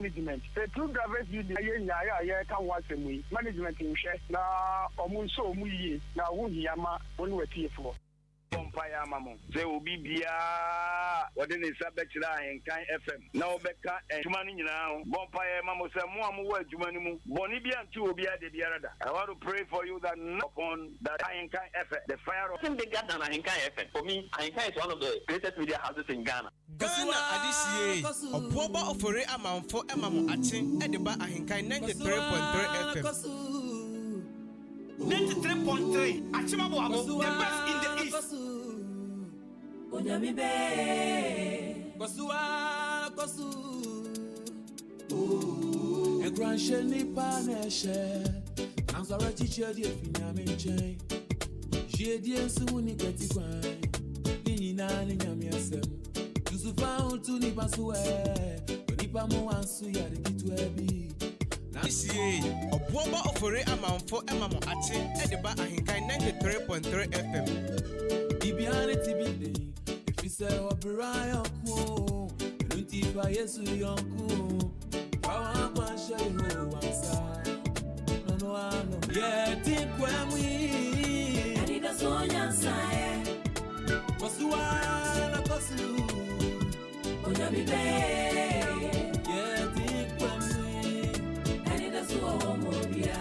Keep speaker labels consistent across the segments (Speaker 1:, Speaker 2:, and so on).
Speaker 1: management. The two drivers union can watch me. Management in share na omunso muyi na wuhiyama when we pay for.
Speaker 2: Bompire Mamon. They will be Bia within the subject Ahenkan FM. Now Becca and Jumani now. Bompire Mammo Samuamu, Jumanimu, Bonibian to be at the Biarada. I want to pray for you that knock on that Ahenkan FM. The fire of
Speaker 3: the Ghana Ahenkan FM. For me, Ahenkan is one of the greatest media houses in Ghana.
Speaker 4: Ghana Adisiye, a proba of a amount for Emma Achin at the Ba Ahenkan 93.3 FM.
Speaker 5: 93.3 Achimabo, the best in the east.
Speaker 6: Onyamibe Kosua Kosu E Granche ni paneshe Ansara teacher di finyame nchen Je di ensu ni kati kwan Ni na ni nyame asem Yusufa untu ni pasue Onipa mo ansu ya de kitu ebi
Speaker 4: This year, a proba of a amount for Emma Achin at the Ba Ahenkan 93.3 FM.
Speaker 6: Bibiane Tibide. Say Brian Ko, Runtifa Yesu Yonku, Power Shell Wansa. No, yeah, think when we need a Sonia Sai. Kosuana Kosu, Onyami Bay, yeah, think when we need a Sonia.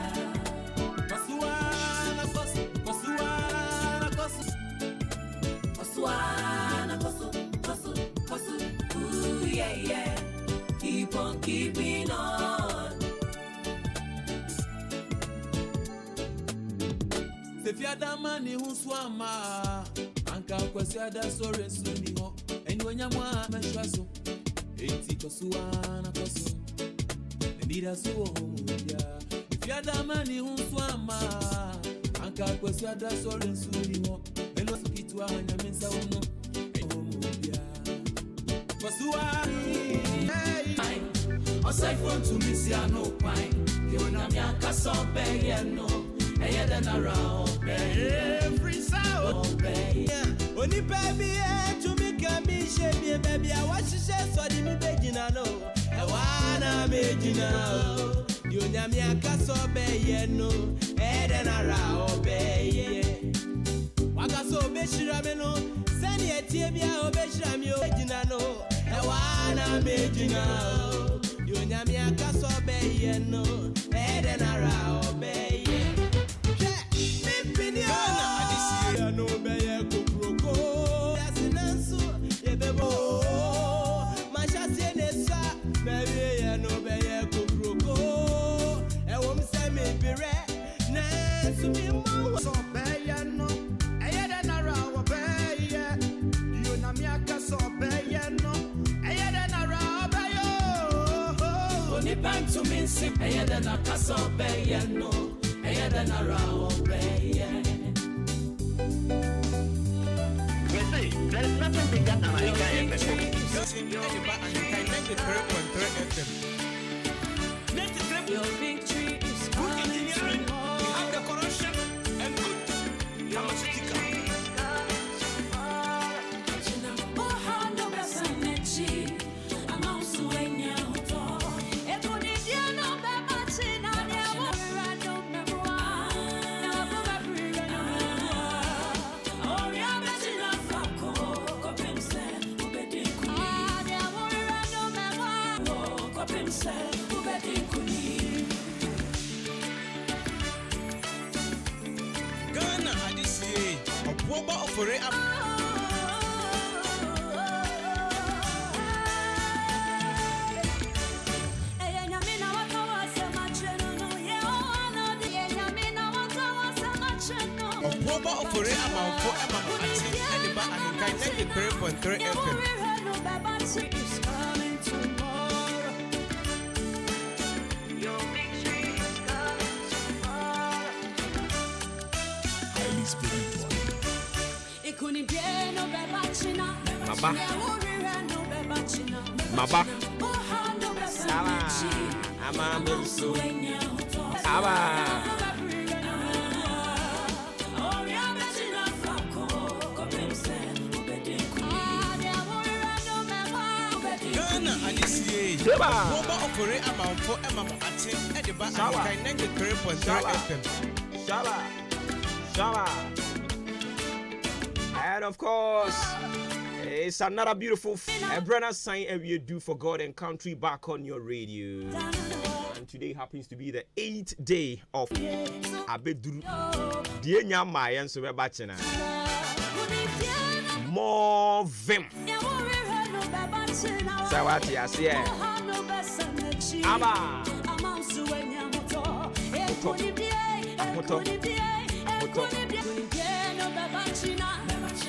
Speaker 6: Kosuana Kosu, Kosuana Kosu, Kosuana. Yeah. Keep on keeping on. If you're the man who swam, Anka Kwasiada Sore Sunimo, and when you want to so, it's Kosuana Kosu, and need a so. If you're the man who swam, Anka Kwasiada Sore Sunimo, and was it to an immense no. Aside from to miss ya no pine, you na me akasa be no, eye den around every sound be. Oni baby to me can be shame baby I watch she so di me begina no, e wana megina. You na me akasa be no, eye den around be. Waka so be shira me no, send etie bia obeshira me begina no, e wana megina. You nyami akaso be no, eden ara obey. Me Ghana Adisiye no be ye kokroko. Yasinansu ye bebo. Mashasi nesa, me ye no be ye kokroko. E wom se me bire, na su mi mo so be ye no. Eden ara obey. You nyami akaso be ye no. Eden ara Nipan to me sip, aya than a castle bay, no, aya than a row bay.
Speaker 3: You see, there is nothing bigger than Ahenkan FM.
Speaker 6: Your victory is coming tomorrow.
Speaker 5: And the corruption and good pharmaceutical.
Speaker 4: Ghana Adisiye, a proba of a proba of a amount for Emma Achin at the Ba Ahenkan 93.3 FM.
Speaker 5: Maba. Saba. Ama Belso. Saba.
Speaker 4: Ghana Adisiye, Global Operator Amount for Emma Ati at the back of 93.3 FM.
Speaker 7: Shaba. And of course, it's another beautiful brother sign every do for God and country back on your radio. And today happens to be the 8th day of Abeduru. Dear Nyama and so we're batching. More vim. Sawati asie. Aba. Moto.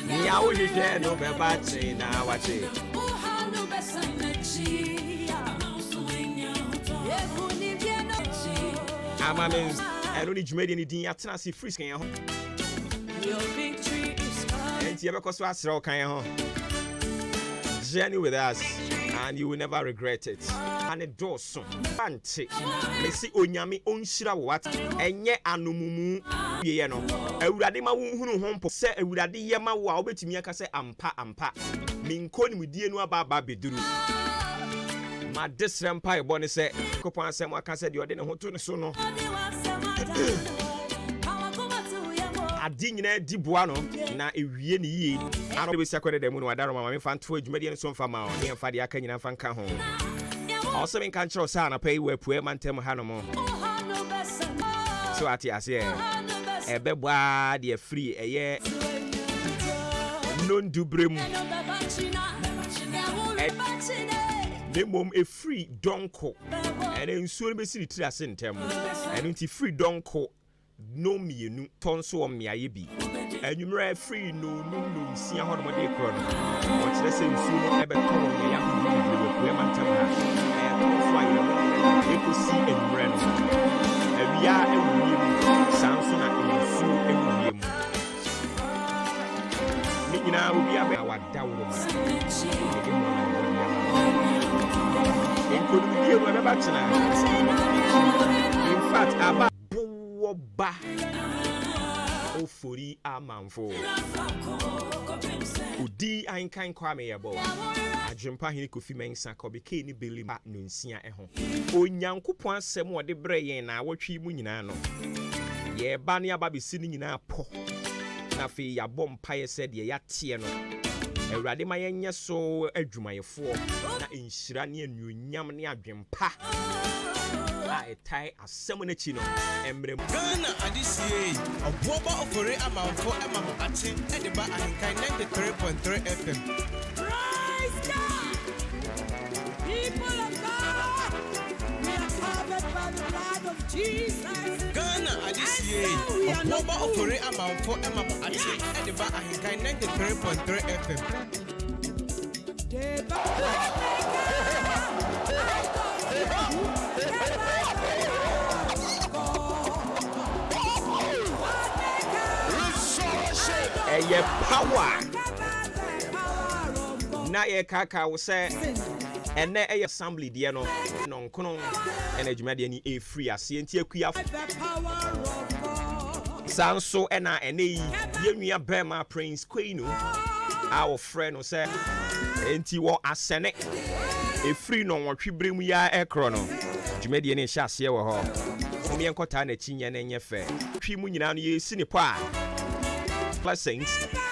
Speaker 7: Niawo hije no bebachi na wachi. Ama means I don't need to make anything at Tennessee frisking. Your victory is coming. And you ever so journey with us and you will never regret it. And it does so. Fancy. Me see onyame onshira what enye anumumu ye no. Ewurade ma wonhunu hompo se ewurade ye ma wo a obetumi aka se ampa. Minkoni mudie no aba beduru. Ma desrempa e bone se kopon asem aka se de ode ne hoto ne so no. Adi nyina di boa no na ewie ne yie aro be siakwede dem no wadaro mama me fanto adwumade ne so mfa ma o ne mfa de aka nyina mfa nka ho also me kan chiro sa na pay we pue mantem ha no mo so ati ase ebe boa de free eye non dubrem nemom e free donko ene nsuo be siri tiri ase ntem ene nti free donko no mienu tonso om miaye bi enwumre free no nsia ho no de kro no o kire se nsu no ebe to no ya ho ni we mantem ha tonso aye e ko si enwumre no awia ewuye mu sanso na nsu ewuye mu ni nyina obi abe awadawro ma enkodie we be batena in fact aba ba ofori amanfo odi ankan kwame yebo adwempa hene kofi mensa ko be ke ni beli ma no nsia eho onyankopon asem ode bre yen na awotwe mu nyina no ye ba ne aba be si ni nyina po na fe ya bompa ye se de ya tie no ewurade ma yenye so adwumayefo na enhyira ne anuonyam ne adwempa tai asem na chi no emrem
Speaker 4: Ghana adisie oboba ofore amamfo emamo ati e de ba ahenkan 93.3 FM.
Speaker 6: Praise God. People of God, we are covered by the blood of Jesus.
Speaker 4: Ghana adisie oboba ofore amamfo emamo ati e de ba ahenkan 93.3 FM.
Speaker 7: Eye power na ye kaka wo se ene eye assembly de no nonkono ene dwumade ni e free ase nti akua sanso ena ene yi yenua bema Prince Queen our friend no se enti wo asene e free no wotwe mu ya ekro no dwumade ni hye ase wo ho omi enkota na chinye na enye fe twi mu nyina no ye si ne po a blessings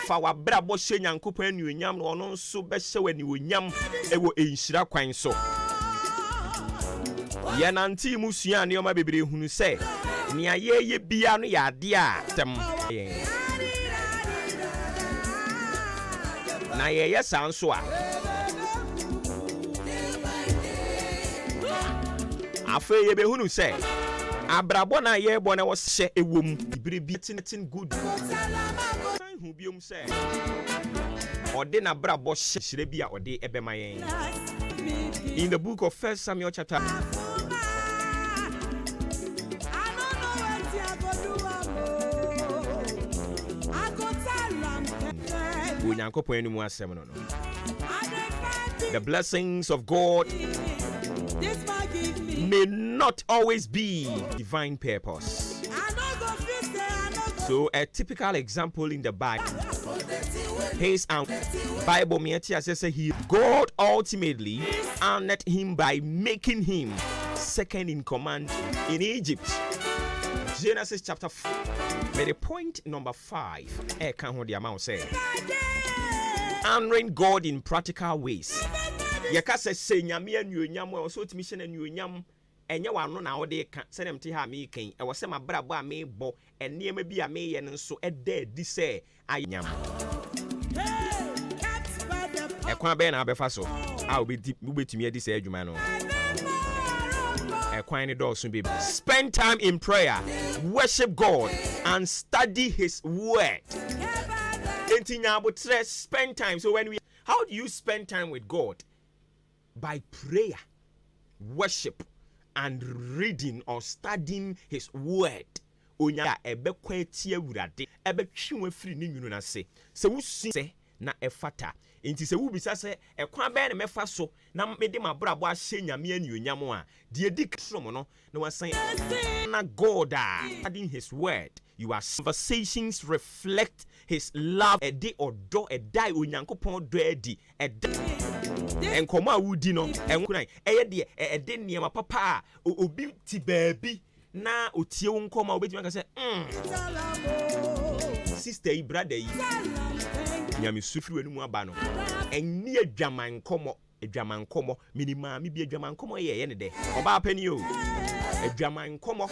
Speaker 7: fa wa brabo hye nyankopon anuonyam no ono nso be hye wani onyam ewo enhyira kwan so ye nanti musua ne oma bebre hunu se ne ayeye bia no ya ade a tem na ye yesa nso a afa ye be hunu se abrabo na ye bo na wo hye ewom bebre bi tin good hu biom se ode na brabo hye bi a ode ebema yen in the book of 1 Samuel chapter the blessings of God may not always be divine purpose. So a typical example in the Bible, his Bible says he God ultimately honored him by making him second in command in Egypt. Genesis chapter 4. But the point number 5, I can't hold the amount say honoring God in practical ways. Yakasa say nyame anuonyam o so timi hye anuonyam enye wano na wode ka se dem te ha me kan e wo se mabrabo a me bo enema bi a me ye nso eda di se ayam e kwa be na abefa so a obetimi adi se adwuma no e kwa ni do so be spend time in prayer, worship God and study his word. Spend time. So how do you spend time with God? By prayer, worship, and reading or studying his word. Onya ebe kweti ewurade ebe twiwe firi ni nwunu na se wusi se na efata enti se wubisa se ekwan be na mefa so na mede mabrabo ahye nyame anuonyam a de dikrom no na wasan na God studying his word. Your conversations reflect his love. A day or do a die onyankopon do edi a enkomo a wudi no enkuran eye de e de niam papa obi ti baabi na otie wo nkoma obetimi aka se sister yi brother yi nyame sufiri wanu mu aba no enni adwaman komo minima mi bi adwaman komo ye ne de oba pani o adwaman komo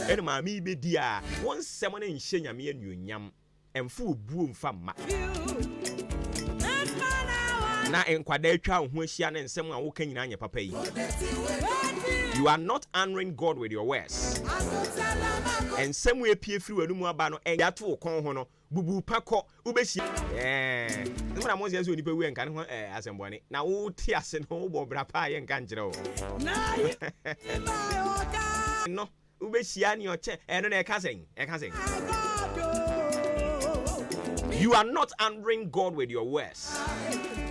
Speaker 7: ene ma mi be di a won sem na nhye nyame anuonyam emfu obuo mfa ma na enkwada atwa ho ahia na nsem a wo kan nyina anya papa yi. You are not honoring God with your words. And some way pie free wanu mu aba no ya to kon ho no bubu pako ubesi na mo se onipa wi enka ne ho asembone na wo ti ase no wo bo bra pa ye enka njere o no ubesi ani o che no na eka sen. You are not honoring God with your words.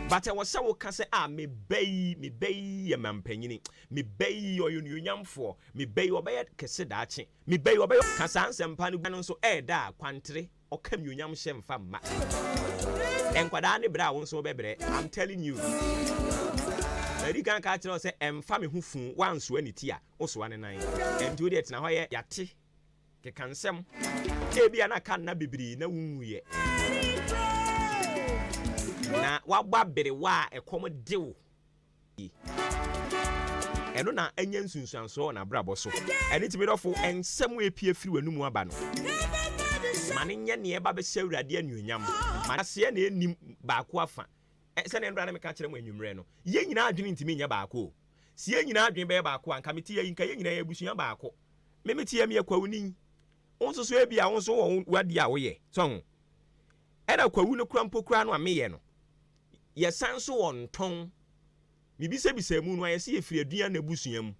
Speaker 7: But I was so can say me bay ye mampanyini me bay or union for me bay obey kese dachi me bay obey kasan sempanu so da kwantri or come union shem fam ma enkwada bra won so bebre. I'm telling you you can catch us say family who fun wan so aniti a oso ane nan and do it na ho ye yate ke kansem e bia na kan na bibiri na wunye na wagba bere wa ekom dewo eno na anya nsunsuanso na brabo so ene timi dofo ensem we pie firi wanu mu aba no mane nya ne eba be hyawurade anuonyam manase na enim baako afa se ne ndra na meka kire mu anwumre no ye nyina adwene ntimi nya baako si ye nyina adwene be baako anka meti ye nka ye nyina ye busua baako memeti ye me kwawuni onso so ebia onso wo wade a wo ye so ho era kwawu no kura mpokura no ameye no ye sanso won ton mibisa mu no ayese ye firi aduan na busuam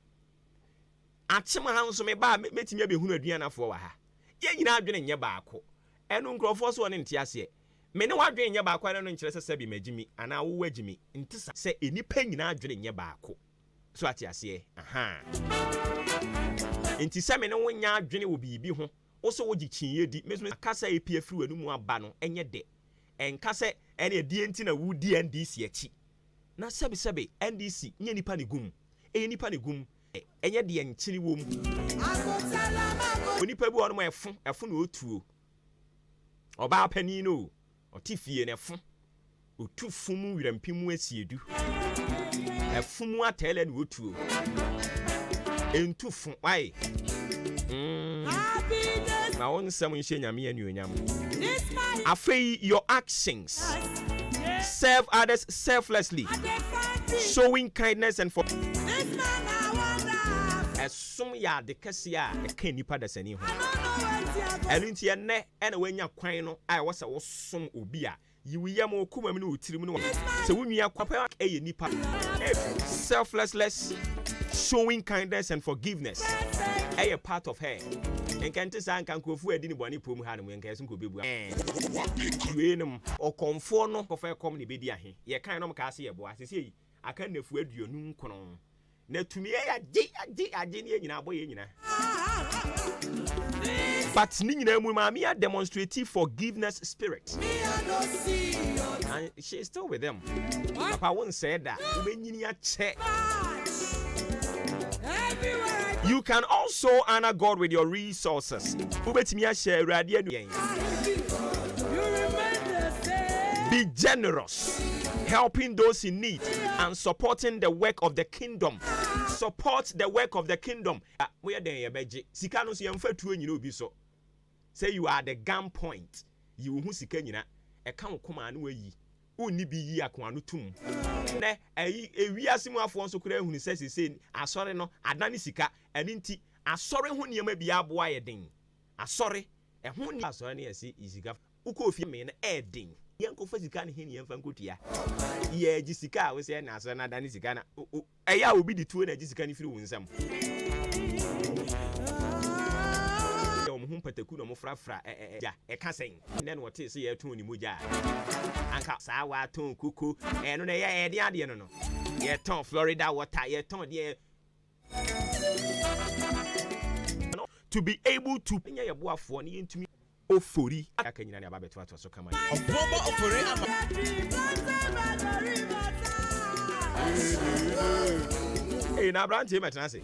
Speaker 7: achema ha nso me ba metimi abehunu aduan na fo wa ha ye nyina adwene nye baako enu nkrofo so woni nte ase me ne wadwene nye baako na no nkire sese bi magimi ana wo wagimi ntisa se enipa nyina adwene nye baako so ate ase enti se me ne wonya adwene wo bibi ho oso wo gichinye di mesu akasa epie firi wanu mu aba no enye de enkase ene die enti na wudi NDC achi na sebe NDC nye nipa ne gum nipa ne gum enye de nchiri wom onipa bi wono efo na otuo oba pani no otifie na efo otufumu wirampimu asiedu efumu atele na otuo entufu wai na won sam nhye nyame anuonyam afei your actions serve others selflessly, showing kindness and for esum ya de kasia e kan nipa da sani ho elunti ene wanya kwan no ai wasa wo som obi a yiwiyam okumam ne otirim no se wunua kwapa eye nipa selfless, showing kindness and forgiveness a part of her. And can't say I can go for a dinner bonny pum hand when Casson could be well. Or conform no for a comedy be here. Ye kind of cassia boy. I say, I can't afford your noon conon. na tumi age ne nyina aboye nyina. But ni nyina mu maami a demonstrative forgiveness spirit. And she is still with them. Papa won't say that. You can also honor God with your resources. Be generous, helping those in need and supporting the work of the kingdom. Support the work of the kingdom. Say you are the gun point. You who sika nyina e kan koma na wayi. Onni bi yi akwa no tum. Ne ewiase mu afo nso kura ehunu sese asore no adane sika eni nti asore ho niam bi aboa ye den. Asore ho ni asore ne yesi isika. Uko ofie me na den. Yanko fa sika ne he ne yemfa nkotua. Ye gi sika a we se na asore na adane sika na eya obi di tuo na gi sika ne firi wo nsam. Pataku no mofrafra ja e ka sen ne no te se ye ton ni moja anka sa wa ton kuku no na ye de ade no ye ton Florida water ye ton de to be able to nya ye boafo ne yentumi ofori aka nyina ne aba beto ato so kama obobo ofori ama na branche metena se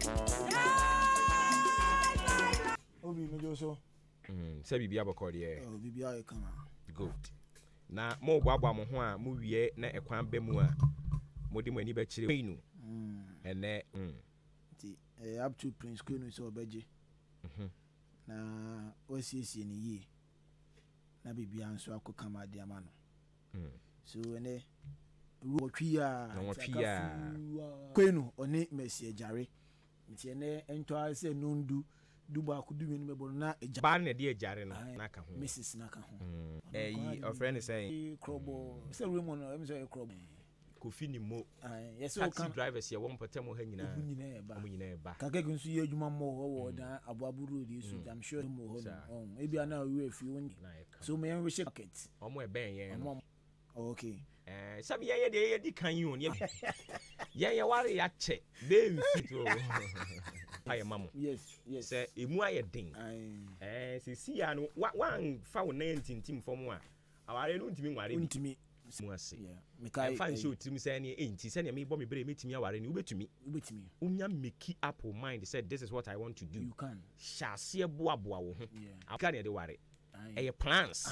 Speaker 8: Obi mejo so.
Speaker 7: Say bibia bokọ de.
Speaker 8: Oh bibia e kan.
Speaker 7: Good. Na mo boabo mo ho a mo wie na ekwan ba mu a mo de mo ani ba kire nu. Ene
Speaker 8: Ti up to Prince Queen so obeje. Na osiesie ni yi. Na bibia nso akoka ma de ama no. So ene ruotwia Queen oni Messi ejare. Nti ene ento ase nundu Duba could do in Mebona, a Japan, a dear Jarena, Naka, Mrs. Naka.
Speaker 7: A friend is saying,
Speaker 8: Crobo, so room on a crob.
Speaker 7: Kufini mo,
Speaker 8: yes,
Speaker 7: taxi drivers here won't patemo hanging out. Kagagun see you more or than Ababuru, I'm sure more. Maybe I know if you want. So may I wish a pocket? On my bang, okay. Some year they can you, yeah, worry at check. Baby, Hi, Mamma. Yes. Say, Imu aye ding. See, I know what one found 19 team from one. I don't mean what it to me. I find you to me saying, ain't he sending me bomb brain meet me our and you to me. Unya make up mind said, this is what I want to do. You can. Shall see a boa. I can't worry. A plans.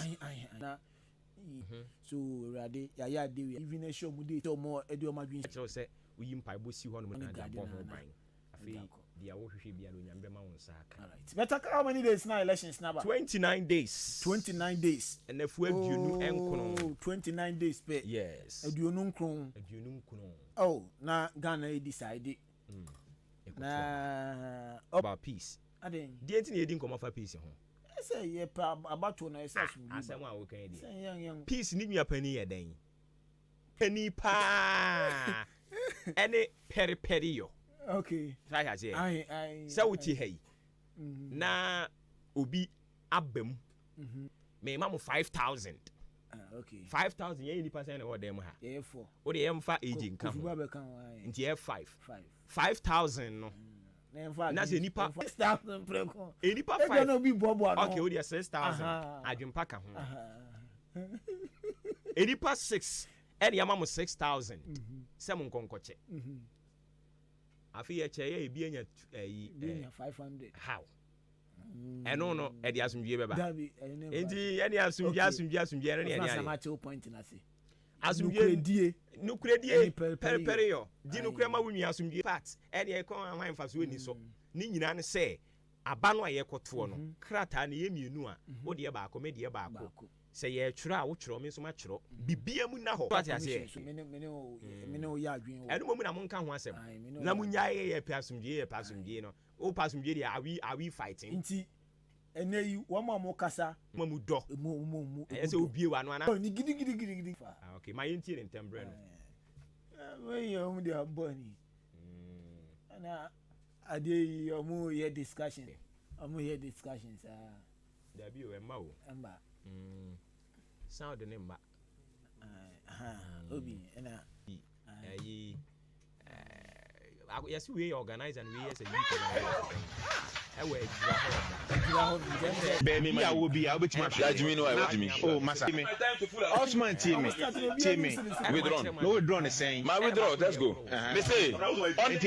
Speaker 7: So, Radi, ya even a show mudi to more edio madwin. So say, we impy bussy one man and buying. Better how many days now elections now? 29 days. 29 days. And if we do 29 days pay. Yes. Oh, now Ghana decided. Na about peace. I didn't come off a peace. I say yeah about to na say peace need me a penny a day. Penny pa. Any peri yo. Okay. I so uti hey. Na obi abem. Me mamu 5,000. Okay. 5,000 ye ni percent or dem ha. Yeah 4. O de em fa aging come. Nti ye 5. 5,000 no. Na se nipa 6,000 preko. E nipa 5. No be bobo no. Okay, o de 6,000. Adwempa ka ho. E nipa 6. E de amamu 6,000. Se mun konkoche. Afi ye che ye bi enya 500. How? No e de asumdue beba. Enti e de asumdue no ne e de. Na point na se. Asumdue nukuredie periperi yo. Di nukurema wunwi asumdue part. E de e kon anwan fa so ni so. Ni nyina ne se aba no aye koto no. Krata na ye mienu a wo de ba ko me de ba ko. Se ye twura wo twuro me so ma twuro. Bibia mu na ho. What ase? Me no ya adwen wo. Enu mo mu na mo nka ho asem. Na mu nya ye pasumdue no. O pasumdue de are we fighting? Nti ene yi wo mo kasa mo mu do. Mo ese obie wa no ana. Ni gidi. Okay, my yenti in tembre no. We yo mu de aboni. Ana ade yo mu ye discussion. Amu ye discussions there be o emma o. Emba. Sound the name ba. Obi ena yes, we organize and we as a youth organizer.
Speaker 9: Baby, I will be able to judge me. Oh, Massa. Osman, team me. Withdrawn. No withdrawn is saying.
Speaker 2: My withdraw, let's go. Me say,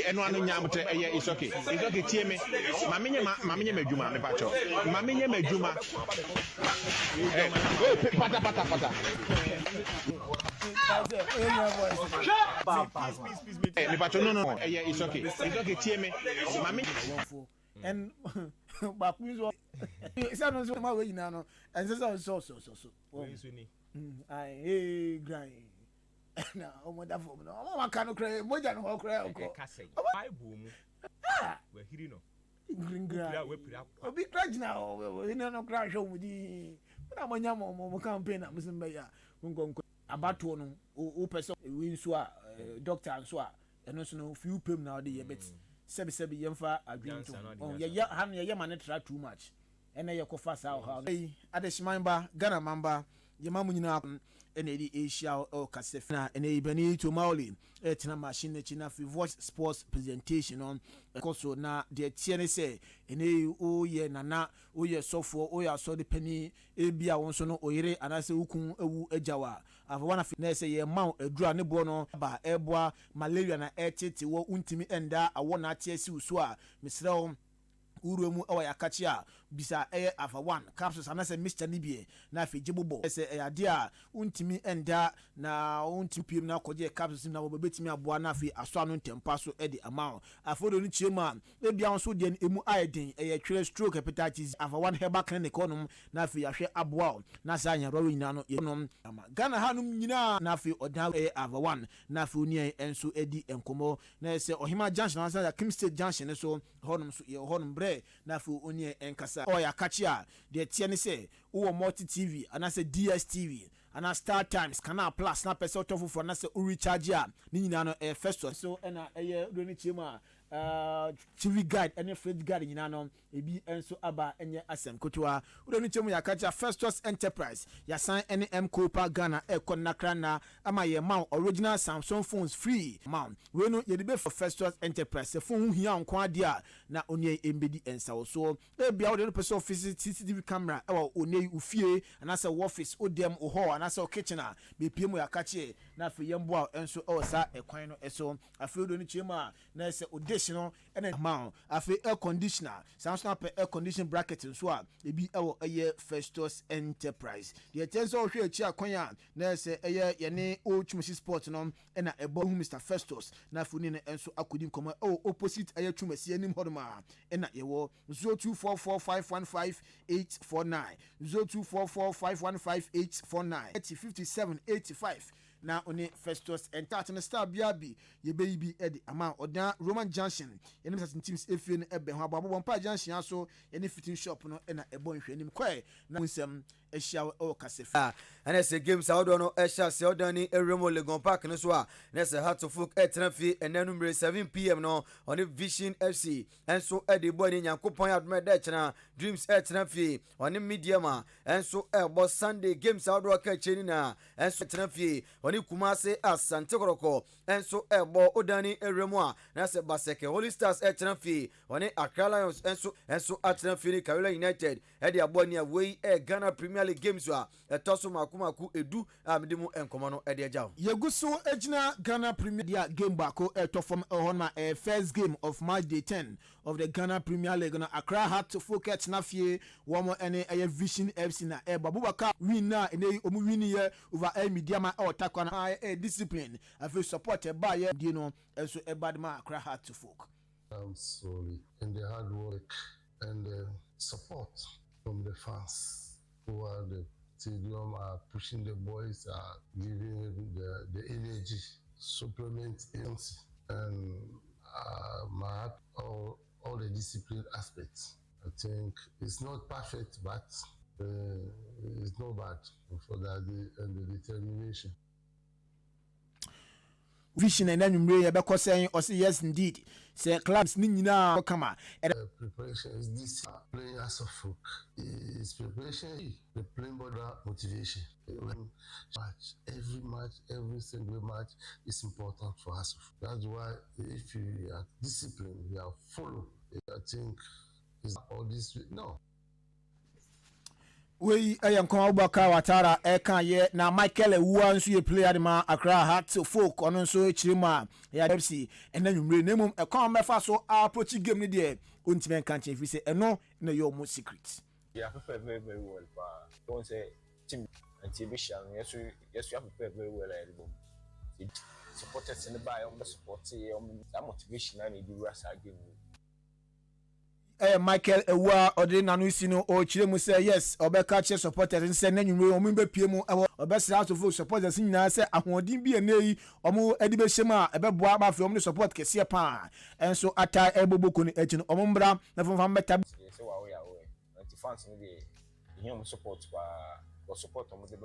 Speaker 9: anyone in Yamate, it's okay. It's okay, team me. Mammy Medjuma, me pacho. Mammy Medjuma. Pata. Me pacho, no. It's okay. It's okay, team me. Mammy.
Speaker 8: And but we so no so my way now and so I grind na o mo da fo no o ma kan kra mo ja no cry ko
Speaker 7: Bible mu we hiri no
Speaker 8: green obi cry na o no cry show mu di na mo nya mo campaign na musim be ya nkonko abato no o person we nso a doctor nso a eno so no few pem na o de ye bet sebi yemfa adwinto on ye han ye man tra too much ene ye kofa sa ha adeshimamba Ghana mamba ye mamu nyina ene di Asia o kasefina ene ibani to mauli etina machine china fi voice sports presentation on koso na de tiene se ene o ye nana o ye sofo o ya so de pani ebia won so no oyire anase ukun ewu ejawa afawana fi na se ye maw adura ne bo no ba eboa malaria na etete wo untimi enda awona atiesi uso a misrew urumu awa yakachi a bisa afa 1 capsules anase Mr. Nibie na fi jibobo ese ade a untimi enda na untipim na koje capsules na wobetimi aboa na fi aso anu ntempa so edi amount afodo ni chiema ebia onso de emu iodine twerɛ stroke hepatitis afa 1 herbal clinic onum na fi ahwe aboa na sa anya rowe nyina no yenom Ghana hanum nyina na fi odan afa 1 na fi oni enso edi enkomo na ese ohima junction na sa Kim State junction so honum so ye honum bre na fi oni enkasa oya kachia de tiene se wo multi TV anase DSTV ana Star Times Canal Plus na pese otofu for na se recharge a ni nyina no first so na do ni chiema TV guide any fridge guide nyina no ebi enso aba enye asem kotoa do ni chiemu ya kacha Festus Enterprise ya san NM Copa Ghana nakra na ama ye ma original Samsung phones free ma we no ye be for Festus Enterprise phone hia nko ade a na onye embedi ensa so ebia wo de no pese office CCTV camera onye ufie anase office odem oho anase kitchen a be piemu ya kache na fe yembo a enso sa ekwan no eso afi do ni chiema na se no ene ma afi air conditioner Samsung air condition bracket nso a ebi eye Festus Enterprise the tenso hwe achi akwan a na se eye yene o chumasi sport no ena ebo hu Mr. Festus na funi ne enso akodi nkoma opposite eye chumasi anim hodoma ena yewo 0244515849 0244515849 5785 na oni Festus entertain star biabi ye baby edi ama odan Roman Junction enim certain teams efie no ebe ho ababo bompa junction aso eni fitting shop no na ebo nhwe nim kwae na nsem ehia o kasefa
Speaker 10: ana se games awdo no ehia se odani Eremo Legon Park no so a na se Heart of Folk etranfi enanumre 7 pm no oni Vision FC enso edi bo ni Nyankopon Adwuma da chena Dreams etranfi oni Mediama enso ebo Sunday games awdo ka cheni na enso etranfi oni Kumase Asante Koroko enso ebo odani Eremo a na se Baseke Holy Stars etranfi oni Accra Lions enso atranfi ni Carolina United edi abo ni away Ghana Premier League games wa etoso makumaku edu amdimu enkomo no ede ajaw
Speaker 8: yeguso ejina Ghana Premier League game bako etofom ehonma first game of March day 10 of the Ghana Premier League na Accra Heart of Folk na fie womo ene Vision FC na Babubaka win na ene omu win ye over Mediama otakwa na discipline afi support by ye di no enso ebadma Accra Heart of Folk.
Speaker 11: I'm sorry and the hard work and the support from the fans who are the stadium are pushing the boys, are giving the energy, supplement energy, and all the discipline aspects. I think it's not perfect, but it's not bad for that and the determination.
Speaker 8: vision and anwumre ye be ko say or say yes indeed say clubs ni nyina kama
Speaker 11: preparation is this playing as a folk is preparation the playing body motivation when match every single match is important for us. That's why if you are disciplined, you are follow, I think is all this no.
Speaker 8: We ayankwa Abubakar Watara eka ye na Michael Ewuwa nso ye player ma Accra Hearts folk ono nso echirima ya FC ena nwumre nemum ekon mefa so approach game ni de ontime kan chen fi say eno na your mo secret.
Speaker 12: Yeah, prepare very well don't say team anti-bishan yes you have prepared very well at the moment. Supporters in the buy on the support that motivation and the rest again.
Speaker 8: Michael Ewuwa ode nanu sino o chire mu say yes obeka che supporters nse na nwumre omu be pie mu obesa out of supporters nyina say ahoodin bi eneyi omu edi be hyema ebeboa ba fe omu support kese pa enso ata eboboko ni echi no omu mbra na fonfa meta
Speaker 12: say wa we anti fans no dey him support for support omu de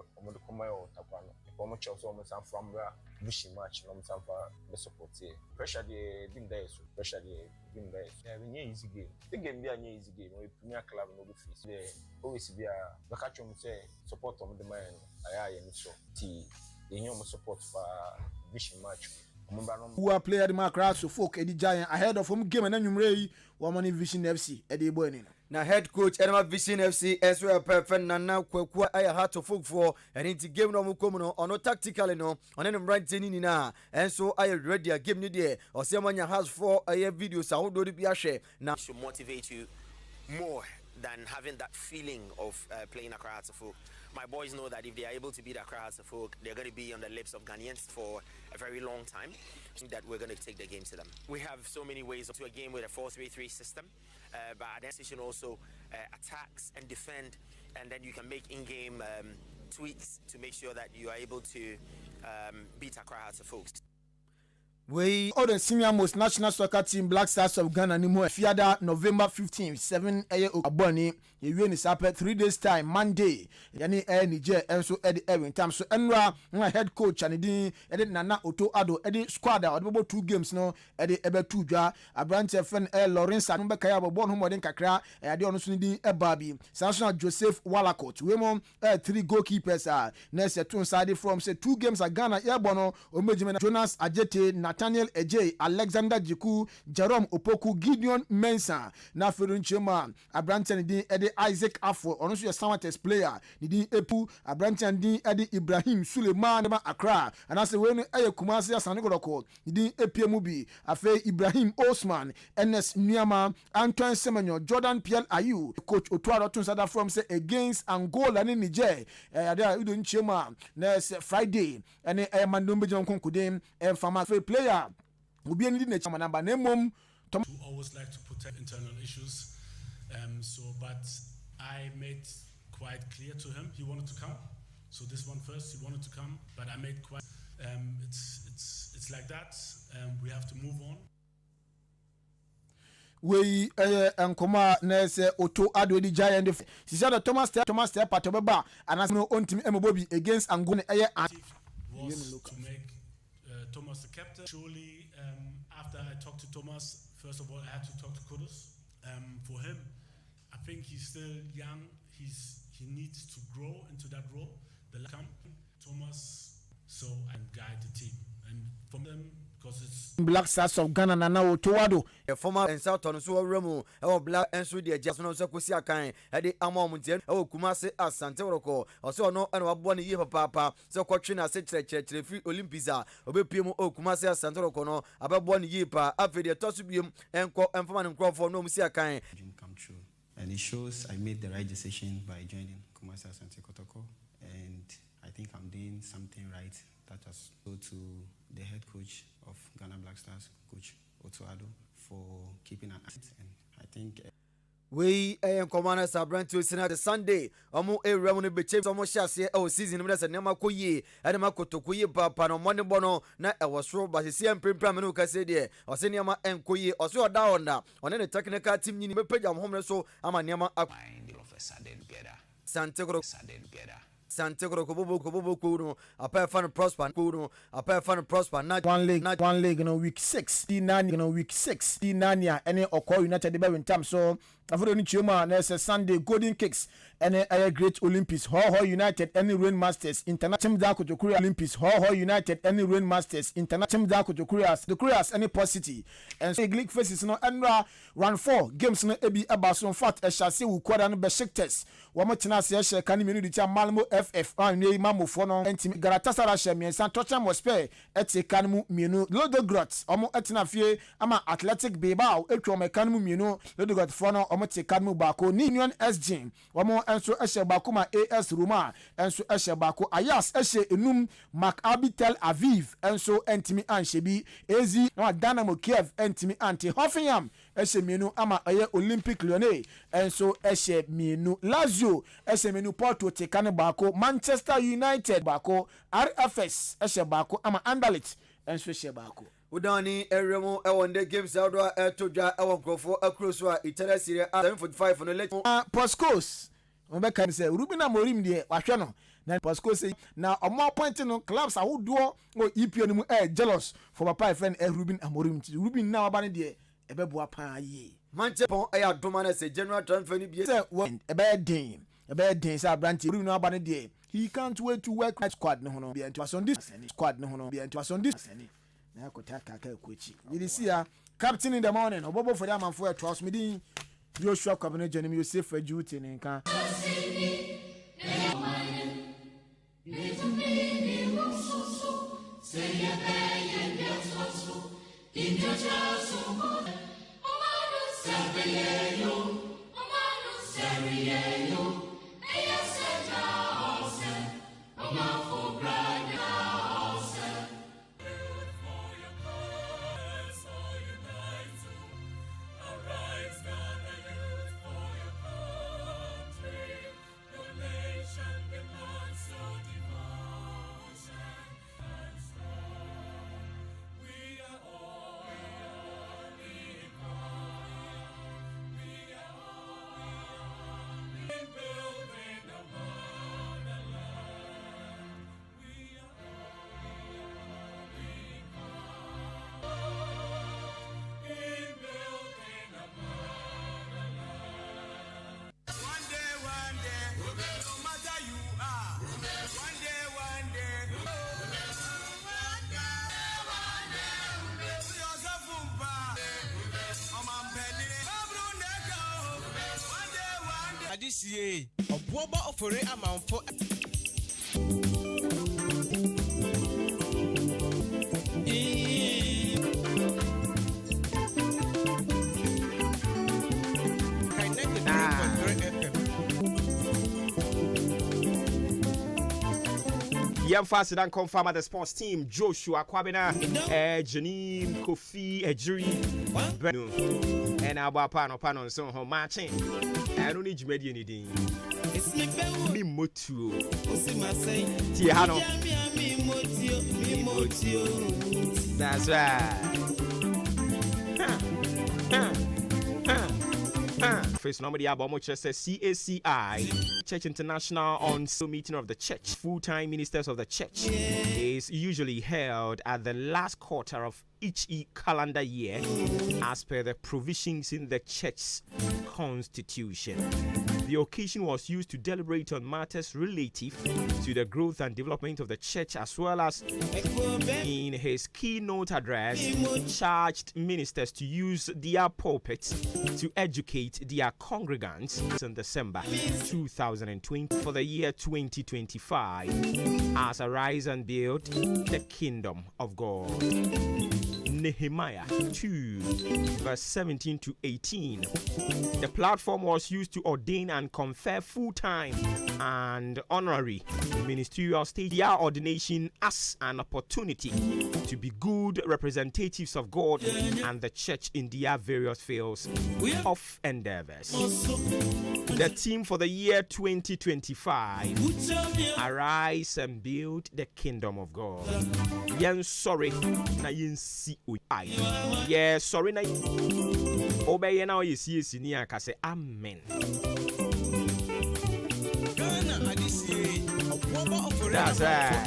Speaker 12: koma yo tapano omu choso omu san frambra vision match no omu san fa be support pressure dey been there so pressure dey been there yeah we need easy game the game be an easy game we premier club no go face there always be a baka chom say support omu de man aya ni so ti him support for vision match.
Speaker 8: Who are player the Accra so folk Eddie Giant ahead of him game na nwumre Womani Vision FC Eddie boy ni
Speaker 10: na head coach Edema Vision FC Ezra Perfect Nana Kwekwa aya heart to folk for and into game no mukomu no ono tactically no on them right ni na and so I ready a game ni there or say manya has for a videos how do be a share now
Speaker 13: should motivate you more than having that feeling of playing Accra Hearts of Folk. My boys know that if they are able to beat Accra Hearts of Folk, they're going to be on the lips of Ghanaians for a very long time. I think that we're going to take the game to them. We have so many ways to a game with a 4-3-3 system, but our decision also attacks and defend, and then you can make in-game tweaks to make sure that you are able to beat Accra Hearts of Folk.
Speaker 8: We all the senior most national soccer team Black Stars of Ghana ni mo fiada November 15 7 aboni ye we ni sape 3 days time Monday yani Niger enso in time so enra na head coach and din Nana Oto Ado squad a odebo 2 games no ebe 2 dwa Abrante Fen Lawrence anu be kaya bo no modern kakra ade ono so ni din Babi Sansona Joseph Walakot we mo 3 goalkeepers na se tun side from say 2 games a Ghana ye bono omejime Jonas Ajete Nathaniel Ejay, Alexander Jiku, Jerome Opoku, Gideon Mensah, na Ferunchema, Abranten din Eddie Isaac Afo, ono so Samates player, din Epu, Abranten din Eddie Ibrahim Suleiman ma Accra, and as we eye Kumasi Asanigoroko, din Epiamubi, Afe Ibrahim Osman, NS Nyama, Antoine Semenyo, Jordan Pierre Ayu, coach Otuaro Tunsada from say against Angola ni Niger, there Udon Chema, next Friday, and Mandumbe Jonkudem, and Fama player. Who
Speaker 14: always like to protect internal issues, but I made quite clear to him he wanted to come. So this one first, he wanted to come, but I made quite. It's like that. We have to move on.
Speaker 8: We Nkoma Nese Oto Ado di Giant. She said Thomas Step Patobeba and as no own team Bobby against Angola
Speaker 14: was to make Thomas the captain. Surely, after I talked to Thomas, first of all, I had to talk to Kudus. For him, I think he's still young. He needs to grow into that role. Thomas, so and guide the team. And from them, because it's
Speaker 8: Black Stars of Ghana na Otuado.
Speaker 10: The former and South on so Remo, our black and Swedia just no Sakusia kind, at the Amomuntian, oh Kumase as Santoroko, or so no, and what 1 year papa, so Cochina said church, free Olympisa, obey Pimo, oh Kumase as Santorocono, about 1 year pa, after the Tosubium, and Forman and Crawford, no Musia kind.
Speaker 15: Come true. And it shows I made the right decision by joining Kumase Asante Kotoko, and I think I'm doing something right. That was go to the head coach of Ghana Black Stars, Coach Otuado, for keeping an eye. And I think
Speaker 10: we commanders are brand to the Sunday. Omo Ramon Beche, almost shall oh season with us and Namakoye, and Makotokoye, Papa, no money bono, not I was sure, but his young Primanuka said, yeah, or Senyama and Koye, or so down now. On any technical team, you may pay your home, so I'm a Yama up. Santiago Sante kobobo kuno apa fan prosper kuno apa fan prosper na
Speaker 8: one leg no week 6 week 6 dinania any Oko United be win time so after ni chioma na Sunday Golden Kicks any Great Olympics Ho United any Rain Masters International da Korea Olympics Ho United any Rain Masters International da Korea the Koreas any Port City and so League faces no enra run 4 games no ebi abaso fat e shase wu kwada no Besiktas wo mo tena se she kan menu di cha Malmo FF an ne mamofo no enti Galatasaray she miensa Tottenham Hotspur eti kan mu mienu Ludogorets omo etena fie ama Athletic Bilbao etwa me kan mu mienu Ludogorets fo no omo te kan mu bako ni Union SG omo enso ehye bako ma AS Roma enso ehye bako Ajax ehye enum Maccabi Tel Aviv enso entimi anhyebi ezi na Dynamo Kiev entimi anti Hoffenheim ehye mienu ama aye Olympic Lyonnais enso ehye mienu Lazio ehye mienu Porto te kan bako Manchester United bako RFS ehye bako ama Anderlecht enso ehye bako
Speaker 10: Udani Eremo Ewonde games outdoor Toja Ewon Krofo Akroswa Italian Serie A 745 no late
Speaker 8: Poscos we can say Ruben Amorim de wahwe no na Poscos say na omo appoint no clubs ahodo o EPL mu jealous for papa friend Ruben Amorim Ruben na waba ne de ebeboa pan ye
Speaker 10: Manchester pon Adwuma na say general transfer ni bi
Speaker 8: say ebe den say branch Ruben na waba ne de he can't wait to work with squad no no be into on this squad no no be into on this na kotaka ka kochi you see captain in the morning obobo for that man for trust me din Joshua Kwabena Johnny you say for duty nka
Speaker 4: Adisiye obuoba ofore amanfo
Speaker 7: Yam fast and confirm at the sports team Joshua Kwabena, Janine Kofi, Ejiri, Benu, and our pano so home matching. I don't need you anything. Me motu. Tiano. That's right. First number the album which says CACI Church International on meeting of the church. Full-time ministers of the church is usually held at the last quarter of each calendar year as per the provisions in the church's constitution. The occasion was used to deliberate on matters relative to the growth and development of the church, as well as in his keynote address charged ministers to use their pulpits to educate their congregants in December 2020 for the year 2025 as Arise and Build the Kingdom of God. Nehemiah 2 verse 17 to 18. The platform was used to ordain and confer full-time and honorary ministerial state. Their ordination as an opportunity to be good representatives of God and the church in their various fields of endeavors. The theme for the year 2025: Arise and Build the Kingdom of God. Yen sorry na yen si oyi. Yeah, sorry na obey na yesi ni aka say amen.
Speaker 4: Ghana adisiye
Speaker 7: That's right.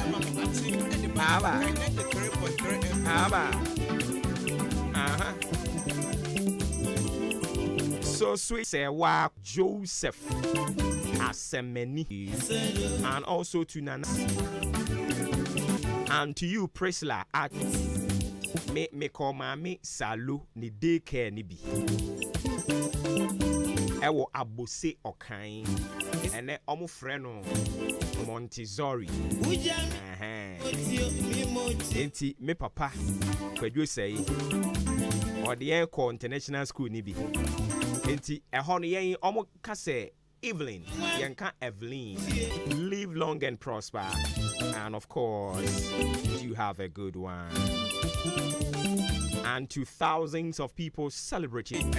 Speaker 7: So sweet say wa Joseph Asemeni and also to Nana and to you Priscilla at me call mami Salu ni daycare ni bi ewo abose okan ene omo frɛ no Montessori enti me papa kwadwo say or the Airco International School ni bi enti ɛhɔ no yɛn omo ka sɛ Evelyn Yanka Evelyn live long and prosper and of course you have a good one and to thousands of people celebrating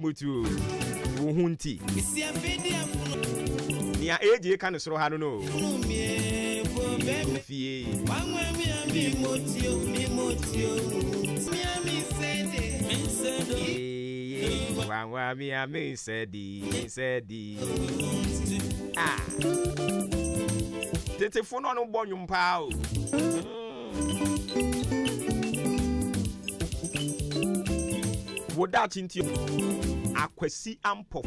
Speaker 7: mutu wuhunti nia eje kan soro ha no fie Wangwa mi sedi tete fono no bonyum pa o woda chinti akwasi ampo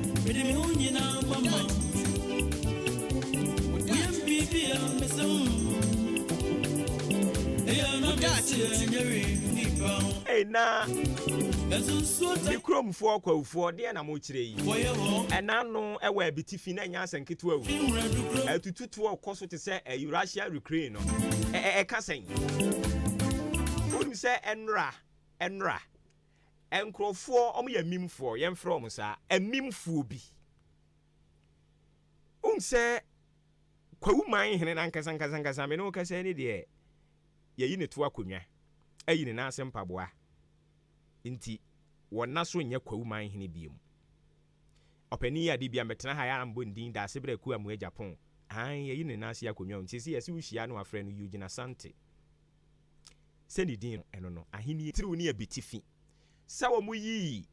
Speaker 7: hey na mikrom fo kwawfo de na mo kire yi ena no ewa abitifi na nya asanketo awu atututu okoso te se Eurasia Ukraine no ka sen wonu se enra enkrofo omo ya mimfo yemfro omo sa amimfo bi se kwawu man hene na nkasa me no kasa ni de yeyi ne to akonwa ayi ne na asempaboa nti wonna so nya kwawu man hene biem opani ya de bia metena ha ya ambo ndin da sebra ku amu Japan yeyi ne na ase akonwa nti se yesi wuhia no afre no Eugene Asante seni din eno no ahini tiri woni abitifi sawo mu yi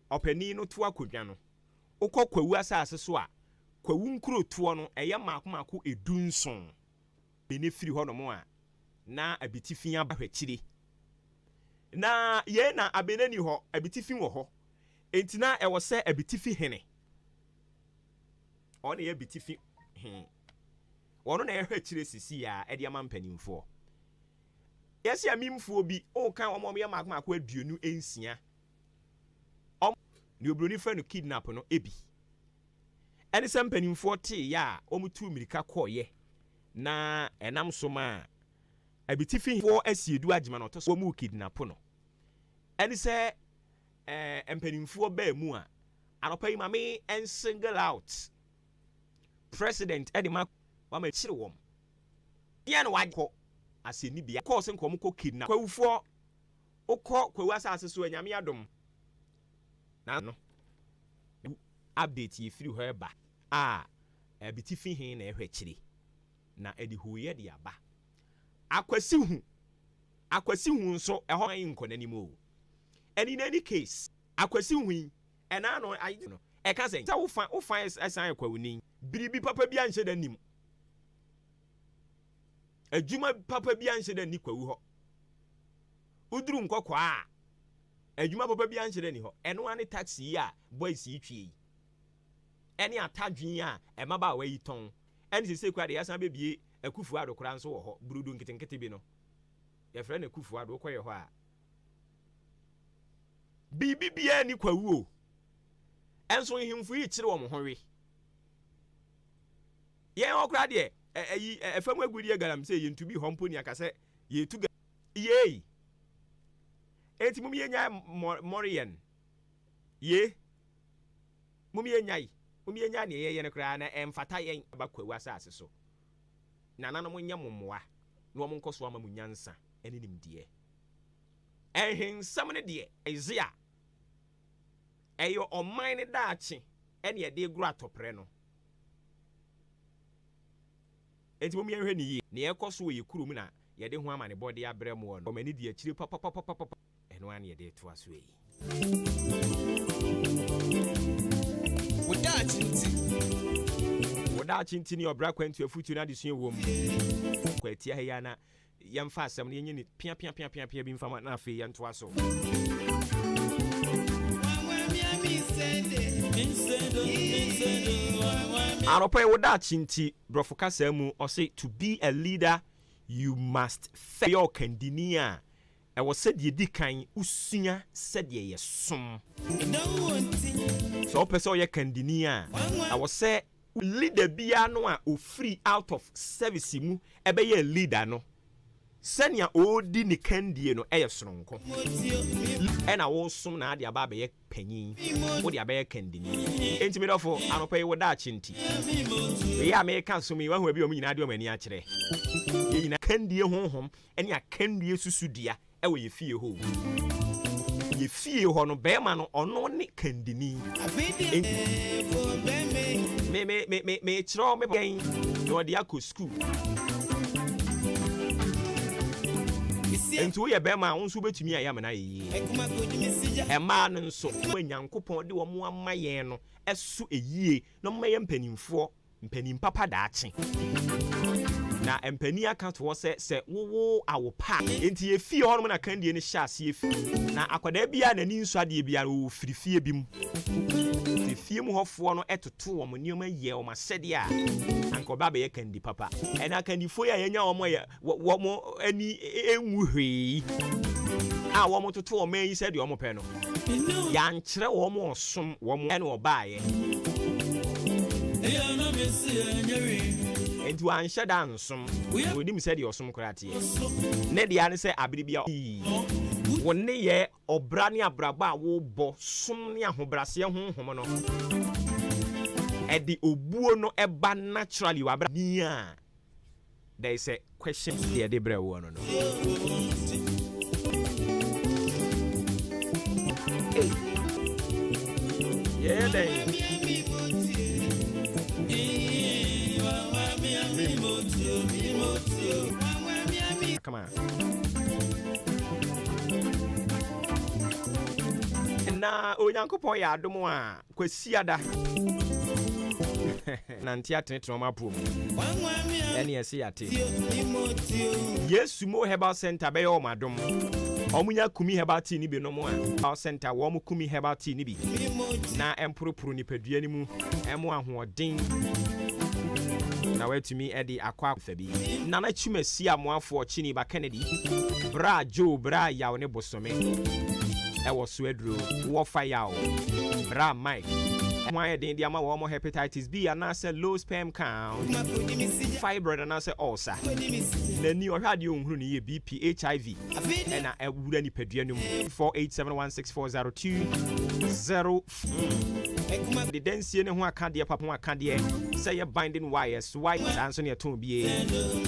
Speaker 7: opani no to akonwa no ukọ kwawu asase so a kwawu nkuro tuo no eye maako edunson benefiri ho no mo a na abitifi abahwakire na ye na abenani ho abitifi wo ho entina ewo se abitifi hene ona ye abitifi wono na ehwakire sisi a ede amampanimfo yesi amimfo bi o kan omom ye maako aduonu ensia ni obroni fa no kidnap no ebi ene se mpanimfo te ya omutu mirika koye na enam soma abitifi fo asiedu agema no to so mu kidnap no ene se mpanimfo ba mu a anopai mame en single out president edema wa ma chire wom ye no wako aseni bia course nkom ko kidnap kwawufo okọ kwawu asase so anyame adom na no update ye free ho eba abitifi hin na ehwakire na edi huye de aba akwasi hu nso eho an nkonanimo o eni na any case akwasi hu ena no ayi no e ka sen wo fan esan kwawuni biribi papa bi anhye da nim adwuma papa bi anhye da ni kwawu ho uduru nkokwa a adwuma papa bi anhye da ni ho eno ane taxi a boys yi twie eni atadwen a emaba wa yi ton eni se kwa de yasan bebie akufu ado kora nso wo ho brudu nkitenkete bi no ye frɛ na akufu ado koye ho a bibia ni kwawu o enso himfu yi kire wo mo howe ye okra de efam agudi agaram se ye ntubi hompo ni akase ye tuga ye enti mum ye nya morian ye mum ye nya ne ye ne kra na emfata yen bakwawu asase so nana no nya mommoa na wo nkoso ama munyansa ene nimdie ehensam ne de ezia eyo oman ne daache ene ye de gro atopre no enti mum ye hwe ne ye ne ekoso ye kurum na ye de ho ama ne body abrɛ mo no omani de akire papa ɛno ani yɛde to aso yi woda chinti ni obra kwantu afutu na de sua wom kwatia ha na yɛmfa asɛm no yɛnyɛ ne pia bi mfa na afei yɛnto aso Aropa woda chinti brofo kasa mu ɔse to be a leader you must fail your kandinia ɛwɔ sɛdeɛ di kan usua sɛdeɛ yɛ som so ɔpɛ sɛ ɔyɛ kandinia ɛwɔ sɛ leader bia no a ofree out of service mu ɛbɛyɛ leader no sɛnea odi ne kandie no ɛyɛ soronko ɛna wo som na ade aba abɛyɛ panyin wo de abɛyɛ kandini enti me dɔfo anopa yi wo da chinti ye America som yi wahu abi o nyina de o mani akyerɛ ye nyina kandie honhom ɛne akandie susudua ɛwɔ ye fie ho ye fie ho no bɛma no ɔno ne kandini me kyerɛ me bɛn no de akɔ school enti wo ye bema wo nso betumi ayɛ amana yeye ɛma no nso Nyankopɔn de wo mo amaye no ɛso eyie no mmayɛ mpanim papa daakye na mpani aka to sɛ wo awopa enti ye fie hɔ no na kandie ne hyɛ ase efi na akwada bia na ni nso ade bia wo firifie bi mu fie mu hɔfoɔ no ɛtoto wo mo nneɛma yɛ wo masɛde a anko ba bɛyɛ kandi papa ɛna kandifo ya yɛnya wo mo ani enwu hwee a wo mo toto wo man yi sɛ de wo mo pɛ no ya nkyerɛ wo mo ɔsom wo mo ɛne ɔbaayɛ enti wa nhyɛ da nsom onim sɛ de ɔsom korate ne de ane sɛ abiri bia wonne ye obra ne abraba a wo bɔ som ne ahobrase honhom no edi obuo no eba naturally wa bra ni a there is a question there de bra wo no no yeah then come on na Onyankopɔn yɛ adom a kwasiada na ntia tenetene ma pom ɛne ɛse yate Yesu mo herbal center bɛyɛ o madom ɔmunya kumi herbal tea ni bi no mo a herbal center wo mo kumi herbal tea ni bi na emporoporo nipadua ni mu emo ahoɔden na wetumi edi akwa fa bi na na chimasi amoafo chini ba Kennedy bra Joe bra yaw ne bosome ewo so aduro wo fire bra Mike why den dia ma wo mo hepatitis B and na low sperm count fibroid and na ulcer na ni ohwade ohuru ni BP HIV na ewura ni padua no 48716402 the densie ne ho akade papa ho akade say ye binding wires white and so ne ton bie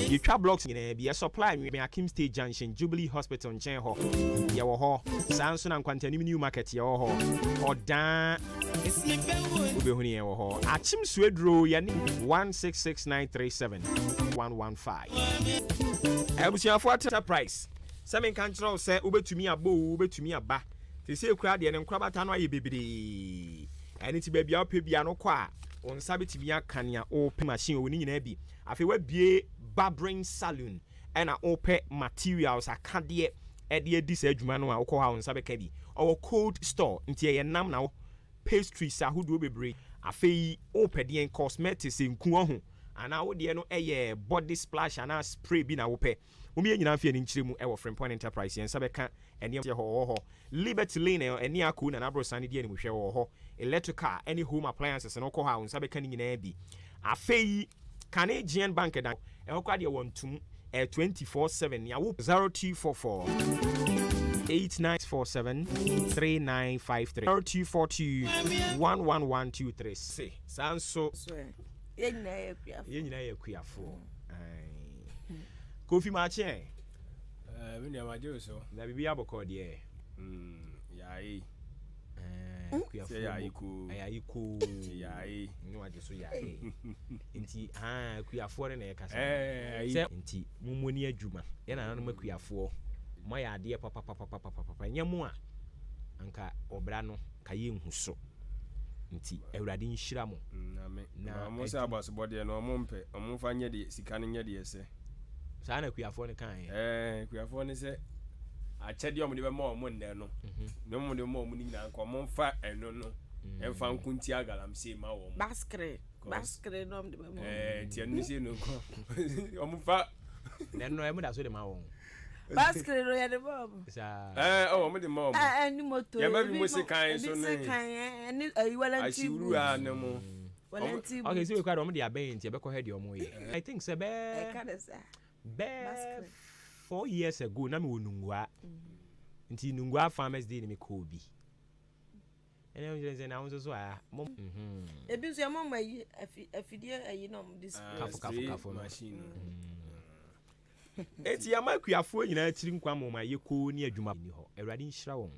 Speaker 7: you twa blocks nyina bie supply me Akim State Junction Jubilee Hospital nchen ho ye wo ho sanso na nkwantani new market ye wo ho odan ubehuni ye wo ho achim suedro ye 166937115 ebusiafo enterprise semen kan kiro se ubetumi abo ubetumi aba te se kura de ne nkrabata no aye bebre ani ti bia opɛ bia no kɔ a on sabiti bia kania open machine woni nyina bi afi wa bie barbering saloon ɛna opɛ materials akade ɛde adi sa adwuma no a wokɔ ha on sabeka bi or cold store nti ye nam na pastries ahodo bebre afi opɛ de cosmetics nku ho ana wo de no ɛyɛ body splash ana spray bi na wopɛ omi nyina afia ni nkyeremu ɛwɔ Frimpong Enterprise yen sabeka ɛne yɛ ho Liberty Lane ɛne akɔ na nabro sane de ani hwɛ wɔ ho electrical any home appliances no kɔ ha on sabeka ni nyina bi afei Canadian Bank da ɛhɔ de wontum 24/7 ya wo 0244 8947 3953 0242 11123 say sanso
Speaker 16: ye nyina ye
Speaker 7: kuafo Kofi Mache
Speaker 17: we na ma je so
Speaker 7: na bibi aboko de
Speaker 17: yayi
Speaker 7: kuafo yayi ko
Speaker 17: yayi
Speaker 7: no ade so yayi nti kuafo re na ye kasa se nti mumoni adwuma ye na nanu makuafo moya ade papa nyemu a anka obra no kaye nhuso nti awurade nhyira mo
Speaker 17: na mo se abaso bode no mo mpe mo fa nye de sika no nye de ese
Speaker 7: saa na kuafo ne kan
Speaker 17: kuafo ne se achede omo de be ma omo nne no no mo de ma omo ni nyina ko mo fa eno no emfa nkunti agalam se ma wo
Speaker 16: baskre no de be ma
Speaker 17: ti enu se no ko omo fa
Speaker 7: nne no emu da so de ma wo
Speaker 16: baskre ro ya de bob
Speaker 17: omo de ma omo
Speaker 16: ni moto
Speaker 17: ya ma bi mo se kan so ne
Speaker 16: ni ayiwalanti
Speaker 17: ashiru a ne mo
Speaker 7: okay so we kwado omo de aben nti e be ko head omo ye I think say be 4 years ago na me wonungwa nti nungwa farmers day ni me ko bi ene o jenze na wonso so a
Speaker 16: ebi so ya mama yi afidie ayi no display
Speaker 7: kafu machine eti ya makuafo nyina akiri nkwa mama ye ko ni adwuma ni ho awurade nhyira won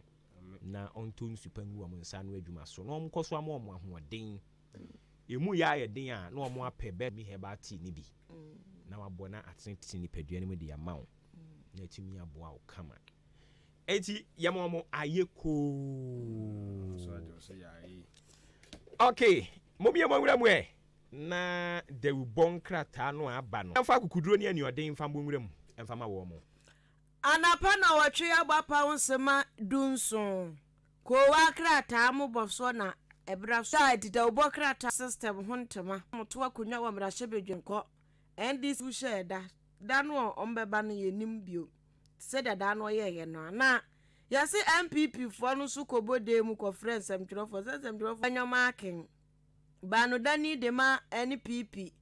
Speaker 7: na onto nsupangu wa nsa no adwuma so na omkoso am ahoɔden emu ya ye den a na omo apɛ be mi heba ti ni bi na wabona atenti ni padua ni mu de ya mawo na etumi aboa wo kama eti yamomo ayeko
Speaker 17: so ade so ya yi
Speaker 7: okay momi yamwura mu na de bon krata no aba no fa kukuduro ni aniodin fa mbonwura mu emfa ma wo mo
Speaker 16: anapa na watwe agbapa wonsema dunso ko wa krata mu bofso na ebra side de obo krata system hontema moto akonya wa mrahye bedwenko ndc share da no ombeba no yenim bio se da no ye no na yase MPP fo no su kobode mu ko friends amtwofo semtwofo anyoma aken ba no dani de ma NPP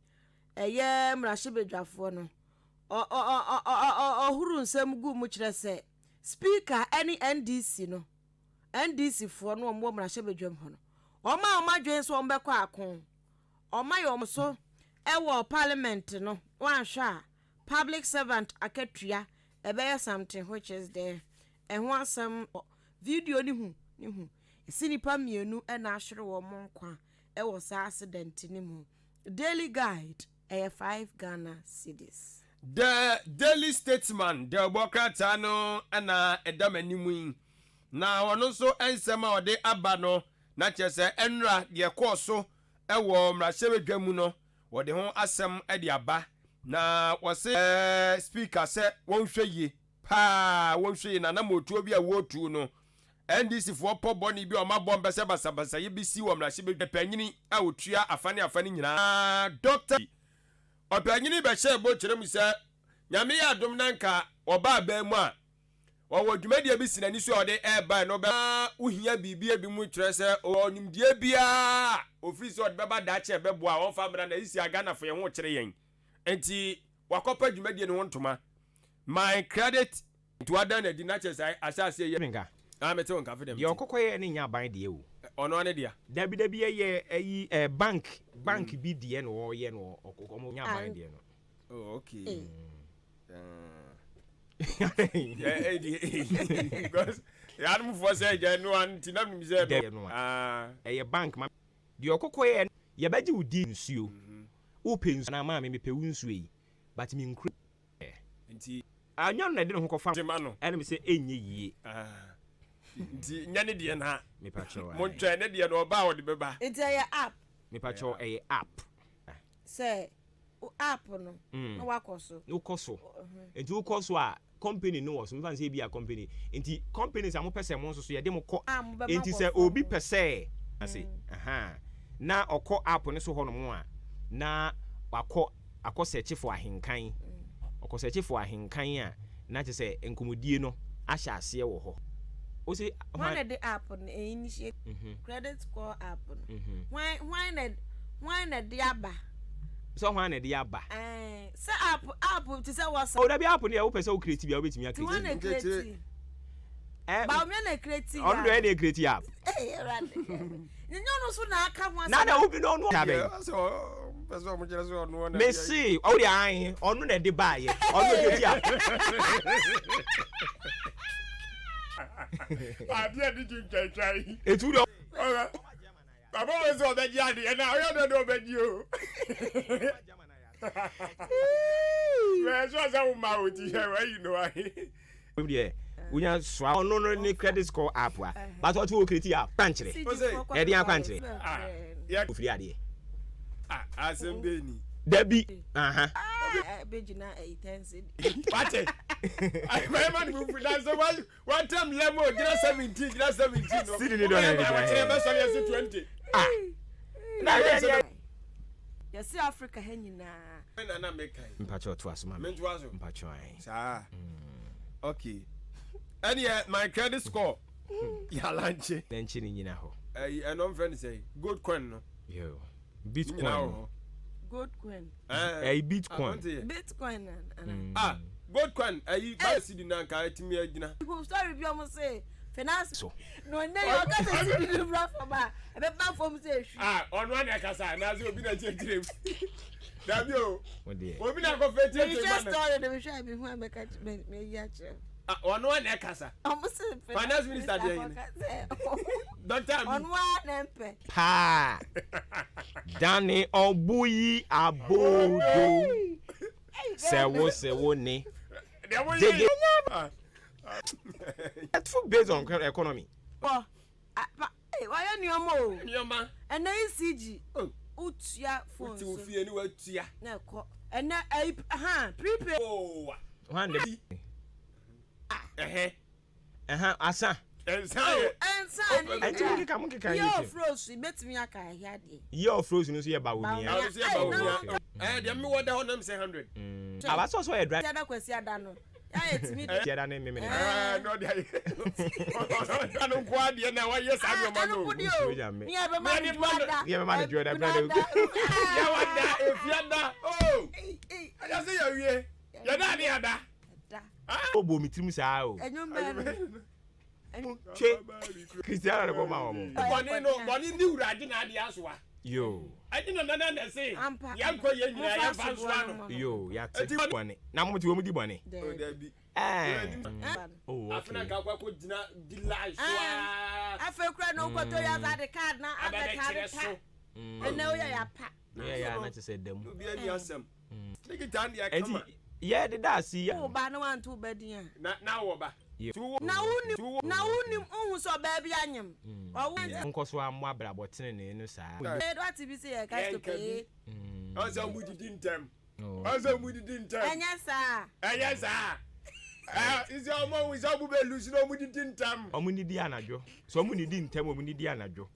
Speaker 16: eye mrahye bedwafo no huru nsem gu mu kire se speaker any NDC no NDC fo no ombo mrahye bedwam ho no oma dwen so ombekọ akon oma yom so ewo parliament no wanhwa public servant akatua ebeye something which is there ehun asem video ni hu sinipa mienu na ahwere wo monkwa ewo sa accident ni mu daily guide 5 Ghana cedis
Speaker 17: the Daily Statesman the bokrata no na edamanimu na wono so ensema ode aba no na chese enra de koso ewo mrahye no wode ho asem ade aba na wose speaker se wonhwe yi na motuo bi a wotu no NDC fo poboni bi o ma bombe se basabasa ye bisi wo mrahye panyini a otua afane nyina doctor opanyini be hye bo kire mu se nyame ya adom nanka oba ba mu a wo dwumadie bi sinani so ode eba no ba uhia bibia bi mu kire se onimdie bia ofisi ode beba da che bebo a won fa mra na isi aga na fo ye ho kire yen enti wakopa dwumadie ne ho ntoma my credit to ada na di na che sai asase ye
Speaker 7: menga
Speaker 17: mete won ka fe dem
Speaker 7: ye okokoye ne nya ban de o
Speaker 17: ono ane dia
Speaker 7: dabi ye eyi bank bi de no wo ye no okokomo nya ban de no
Speaker 17: oh okay because ya no for say je no anti na mi say
Speaker 7: ye bank ma de okokoye ye baji udi nsuo wo pensu na ma me pe nsuo yi but me nkru
Speaker 17: nti
Speaker 7: anyo na de no kofa ene me say enye yie
Speaker 17: nti nyane de na
Speaker 7: me pacho
Speaker 17: mo ntwe ne de no oba wo de beba
Speaker 16: nti ya app
Speaker 7: me pacho app
Speaker 16: say app no no wakoso
Speaker 7: ukoso enti ukoso a company no was me fan say bia company enti companies am pese mo so ye de mo ko enti say obi pese ase na okọ app ne so ho no mo a na akọ search for ahenkan okọ search for ahenkan a na che say enkomodie no ahya ase wo ho o say
Speaker 16: why the app no initiate credit score app no why na the aba
Speaker 7: so why na the aba
Speaker 16: say app to say what
Speaker 7: o da bi app no ya wo pese o create bia o betimi
Speaker 16: create ba o me na create
Speaker 7: on do na create app
Speaker 16: no so na aka ho
Speaker 7: na na obi no tabe
Speaker 17: so person mo kire so no na
Speaker 7: Messi o di an onu na de ba ye onu create app
Speaker 17: abia di junjai
Speaker 7: etu do
Speaker 17: baba we so be ji ade na o yo do be ji o we so say o ma o ti here you know
Speaker 7: Unya swa no ni credit score app wa. But what you create app panchre. E dey panchre.
Speaker 17: Ya
Speaker 7: free ade.
Speaker 17: Asembeni.
Speaker 7: Debi.
Speaker 16: Bejina 810.
Speaker 17: Pate. I my man move that so one time lemo gina 17 gina 17 no.
Speaker 7: See the don any.
Speaker 17: I say 20.
Speaker 7: Na
Speaker 16: you see Africa henyina.
Speaker 17: Na make kai.
Speaker 7: Mpacho to asoma.
Speaker 17: Mentwaso.
Speaker 7: Mpacho ai.
Speaker 17: Sa. Okay. And my credit score. Ya lanche.
Speaker 7: Lanche ni nyina ho.
Speaker 17: And I'm friend say good coin no.
Speaker 7: Yo. Bitcoin.
Speaker 16: Good coin.
Speaker 7: Bitcoin.
Speaker 16: Bitcoin.
Speaker 17: Good coin. Buy CD na ka etimi agina.
Speaker 16: Sorry bi am say finance. No na you got to see the bra for ba. E be ban for me say.
Speaker 17: On one e kasa na say obi na chekire. Dabio.
Speaker 7: What dey?
Speaker 17: Obi na go fete
Speaker 16: you just story the show be who make me ya che.
Speaker 17: On one e kasa. Finance minister dey. Doctor
Speaker 16: on one empe.
Speaker 7: Pa. Dani Obuyi Abodo. Sewo ni. That's for based on economy.
Speaker 16: Oh, why are you
Speaker 17: Nyoma?
Speaker 16: And then CG. Utia phone.
Speaker 17: Uti ufie ni watia.
Speaker 16: Na ko. And na prepare.
Speaker 17: Oh.
Speaker 7: One day. Asa.
Speaker 16: Ensa. Yo frozen betimi aka here dey.
Speaker 7: Yo frozen so ye ba wo mi.
Speaker 17: Dey me wo da honam say 100.
Speaker 7: Aba so e drive.
Speaker 16: Ada kwesi ada no. Ya etimi.
Speaker 7: Ya da na me.
Speaker 17: No dey. Anu kwa dey na wa yes am ma no.
Speaker 16: Ni e be ma ni ada.
Speaker 7: Ye be ma ni joda bra.
Speaker 17: Ya wada efiada. Oh. Ada say ya wie. Ya da ni ada.
Speaker 7: Obo mi tirim sa o.
Speaker 16: Enyo mbe.
Speaker 7: Che Cristiano ko ma omo.
Speaker 17: Boni ni urade na ade asoa.
Speaker 7: Yo.
Speaker 17: Adi na na say. Yanko ye nyina ya fa soa no.
Speaker 7: Yo, ya ti boni. Na mo ti wo mu di boni.
Speaker 17: O da bi.
Speaker 7: Oh,
Speaker 17: afuna ka kwa ko dina di live soa.
Speaker 16: Afa kura no ko to ya za de card na ade card pa. Ena o ya pa.
Speaker 7: Yeah, na ti say dem.
Speaker 17: Obi ani asem. Niki tan dia kama.
Speaker 7: Yeah, the da see ya.
Speaker 16: O ba no wan to bedin.
Speaker 17: Na wo ba.
Speaker 16: Na uni ohun so baby anyem.
Speaker 7: Nko so amwa brabo tene no saa.
Speaker 16: E do ati bi say e ka to pay.
Speaker 17: Asa mu didi ntem. Asa mu didi ntem.
Speaker 16: Enya sa.
Speaker 17: Enya sa. Is your mom with Abu Belus no mu didi ntem.
Speaker 7: Omu ni di anajo. So omu ni di ntem omu ni di anajo.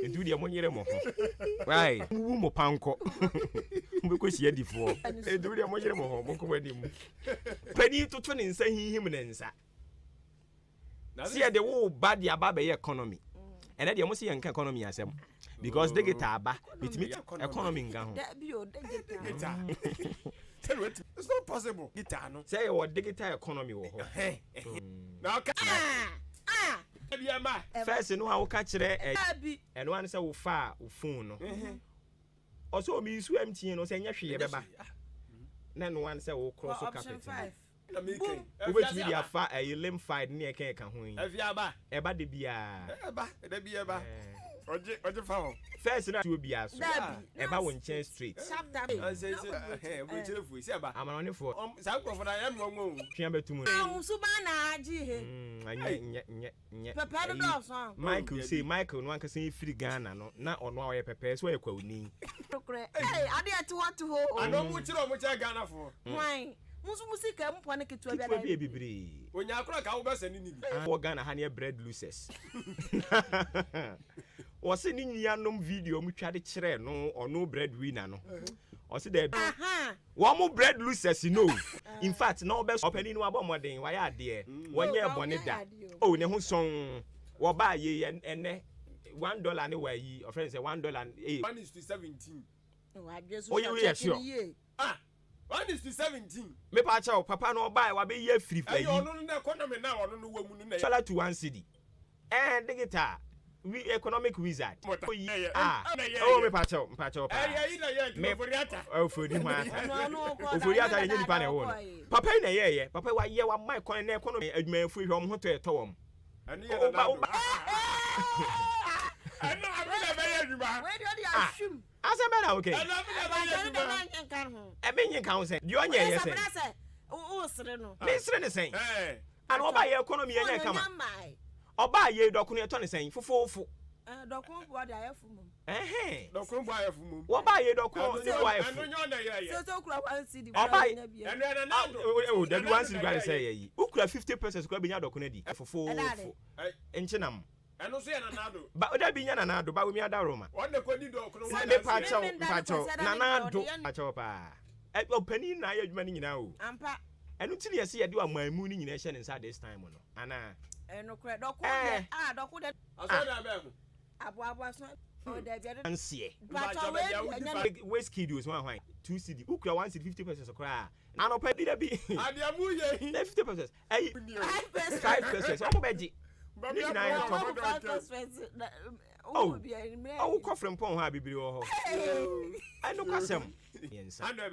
Speaker 7: Edu dia mo nyere mo ho. Right. Wu mo panko. Mbe ko hia difo. Edu dia mo nyere mo ho, mo ko wadi mu. Pani to ne nsa hihim ne nsa. See the wo bad ya ba be economy. And then you must see an economy asem. Because they get aba, it means economy nga ho.
Speaker 17: It's not possible. Guitar no.
Speaker 7: Say what digital economy wo ho.
Speaker 17: Now
Speaker 7: first no how catch and one say wo fa wo phone no. Also me su MTN no say nya hwe beba. Na no one say wo cross
Speaker 16: option 5.
Speaker 7: Which media fa a limb fight near can ho. Eba de bia.
Speaker 17: Eba. Oje fa.
Speaker 7: First na to bia so. Eba won chain street.
Speaker 17: I say we cheerful. See eba.
Speaker 7: I'm on for.
Speaker 17: Sa ko for na yam ngo.
Speaker 7: Twa betum.
Speaker 16: So ba na aji he.
Speaker 7: Nye.
Speaker 16: Papa do so.
Speaker 7: Michael no anka say free Ghana no. Na ono a pepper so e kwa oni.
Speaker 16: Hey, ade atu what ho.
Speaker 17: Ano mu chiro mu cha Ghana for.
Speaker 16: Why? Musika mpo na ketua bia da.
Speaker 7: Ketua bibiri.
Speaker 17: Onya akora ka wo be sani ni bi.
Speaker 7: Wo Ghana ha ne bread losers. O se ni nyanom video mu twade kire no ono bread winner no. O se da bi. Wo mo bread losers no. In fact, no be opani no abomoden wa ya ade. Wonye bone da. Oh ne ho son. Wo ba ye ene $1 ne wa yi. O friend say $1
Speaker 17: 1 is to 17.
Speaker 16: Oh
Speaker 7: yeah, sure.
Speaker 17: 1 is to 17.
Speaker 7: Me pa cha papa no buy wa be ye free for you.
Speaker 17: Ono no economy na ono no wamu na.
Speaker 7: Dollar to 1 cedi. Digital. We economic wizard. Oh me pa cha pa.
Speaker 17: Me Foriata.
Speaker 7: Oh Foriata ye ni pa na wo. Papa na ye. Papa wa ye wa my coin na economy adwuma fu hwe ho to eto wom.
Speaker 17: Ani ye na.
Speaker 16: Where do you assume?
Speaker 7: Asemena okay. Emenye kan say. You onye yes say.
Speaker 16: O sere no.
Speaker 7: Me sere ne say. And oba ye economy enye kama. Oba ye dokunu eto ne say fofofo.
Speaker 16: Dokunu bo dia ayefu mum.
Speaker 7: Dokunu bo ayefu mum. Oba ye dokunu ni bo ayefu.
Speaker 12: Anu nyo na ye.
Speaker 16: So kura 1 CD.
Speaker 7: Oba ye. Oh, that 1 CD gba say ye. Ukura 50% kura binya dokunu di. Fofofo. Enchinam.
Speaker 12: Anu so ye na nado.
Speaker 7: Ba oda binya na nado ba wumi adaro
Speaker 12: What the kodi dokunu.
Speaker 7: Me pacho na nado. Pacho pa. Opani na ye adwuma ni nyina o.
Speaker 16: Ampa.
Speaker 7: Enu ti ye se ye de amamu ni nyina hye ne nsa this time no. Ana.
Speaker 16: Eno kura dokunu. Dokunu de.
Speaker 12: Aso da be mu.
Speaker 16: Abo so. Oh, there be.
Speaker 7: Ansie. Waste kidos one hwan. 2 CD. Ukura 1 CD 50% okra. Na no pa bi da bi.
Speaker 12: Adiamu ye.
Speaker 7: 50%. 5%. Omo beji. Oh, coffee and pong have been oh, I know Cassam. Yes, I know.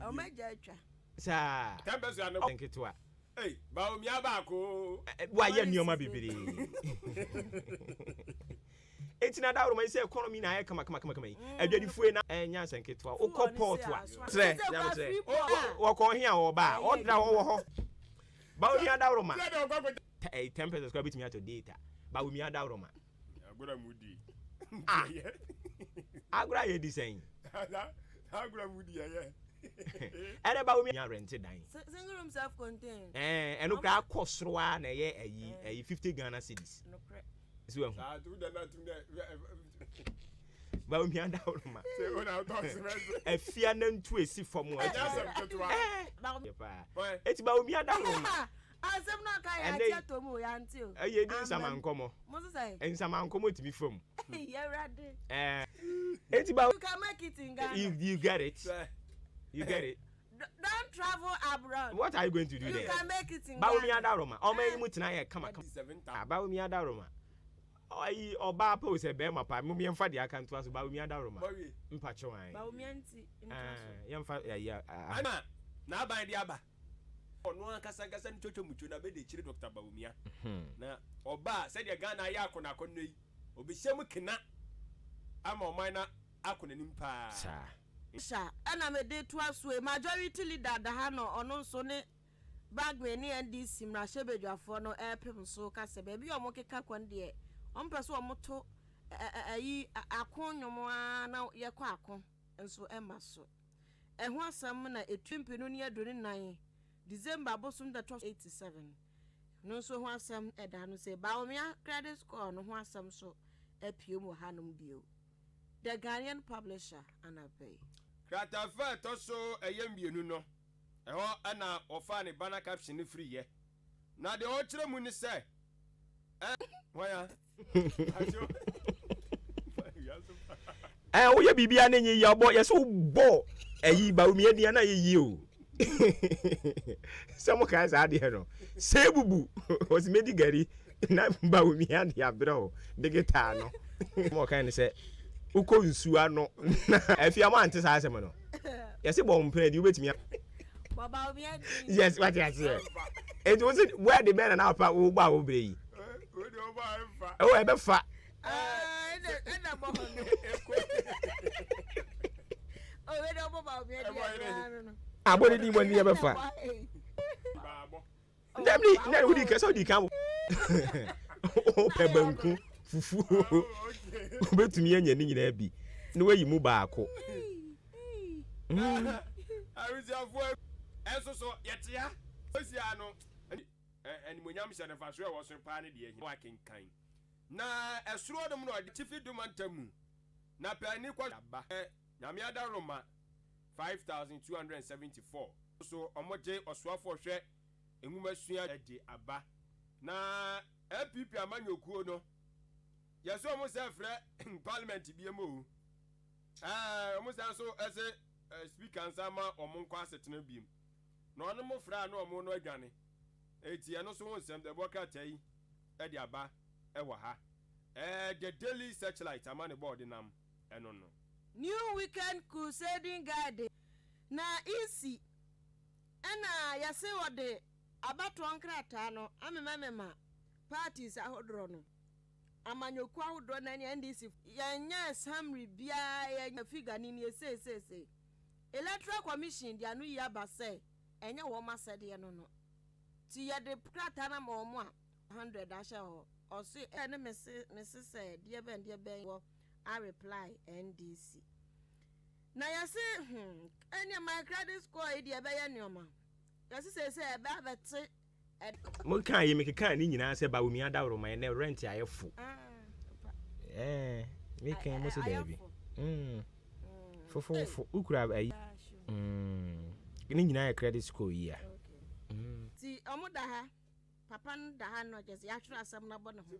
Speaker 16: Oh, my judge,
Speaker 7: sir. Thank you to her.
Speaker 12: Hey, Baumia,
Speaker 7: why, you my baby? It's not out of my economy. I come. I did if we and yes, and get to our port. Walk on here or bar or now. But we are down, 10% subscribe to me to data. But we are down, Roma. I got you design. And about me, I rented dying.
Speaker 16: Single room self contained.
Speaker 7: And look at cost one a 50 Ghana cities. No crap. So, I do that. But we are down, Roma. A fear none to a sea from what it's about me. I don't know.
Speaker 16: I'm not going to move until
Speaker 7: I did some uncommon. And some uncommon to be from. It's about
Speaker 16: you can make it in Ghana.
Speaker 7: You get it. You get it.
Speaker 16: Don't travel abroad.
Speaker 7: What are you going to do there?
Speaker 16: You can make it in Ghana.
Speaker 7: Baumi or may you tonight come about me at Roma. Or Bapa was a bear, my pie, Mummy and Fadi. I can't trust about me at Roma. Impacho, young father, yeah.
Speaker 17: Now by the Abba. No one can say to Mutu na be the chiri Dr. Baumia. Na Oba said ya Ghana yakona konne. Obi shemu kina. Ama minor akonenimpa.
Speaker 16: Sha, and I'm a day to us way majority leader the Hano or no sonne bagwe ni NDC mra shebeja for no air pim so kase baby o moke ka kwande on peso moto akonnwom na ye kwa akon enso emma so eho asam na etwimpe no ni adoni nan December bosum the 87 no so ho asam eda no say baomia credit score no ho asam so apie mo hanom bio the Ghanaian publisher Anapay
Speaker 17: Kratafa to so eyembienu no eho ana ofa ne banner caption free ye na de o kire mu ni say waya
Speaker 7: wo ye bibia na nyi ya bo ye so bo eyi baomia dia na ye o Some guys are there no. Say bubu was made gari na ba umi and ya bro. The guitar no. More kind of say uko nsu ano. If you want to say some no. Yes, e bomb play you wait me.
Speaker 16: Baba umi.
Speaker 7: Yes, what you say. It wasn't where the men and our pa wo ba wo bre. Oh, e be fa.
Speaker 16: Oh, we don't baba umi.
Speaker 7: Abodi di woni e be fa. Demni na wudi ke so di kan. O pe banku fufu. Obetumi anya ni nyina bi. Na wayi mu baako.
Speaker 17: Arusiafo enso so yetia. Osia no ani monyam se ne faso e wo so pa ne de ehi wa kenkan. Na esuro dum no de tifi dum antamu. Na pe ani kwa ba. Nyame adaroma 5,274. So omoje oswafo hwe enwumasua de aba na MPP amanyokuo no yeso omo se frɛ parliament biemo omo san so ese speaker nsama omo nkwa asetena biem na ono mo frɛ na omo no adwane eti eno so wonsem de bokata yi de aba ewa ha the daily searchlight amane board nam eno no
Speaker 16: New Weekend Crusading Guide na isi ena yase wode abato nkrata no amemema parties ahodro no amanyoku ahodo na ne NDC yanya summary bia yanya figure ni say electoral commission dia no yaba say enya wo ma sede no ti ya de krata na ma omo 100 asha ho o si ene mesi say dia ben wo I reply NDC na ya say enya my credit score dia be ya nyoma ya say e ba bete
Speaker 7: mo kan yi me kan ni nyina se ba wo mi adawro man na rent ayefo me kan mo se da bi fofo ukura ayi ni nyina ya credit score yi ya
Speaker 16: ti omo da ha papa no da ha no just ya twra asam na bo ne ho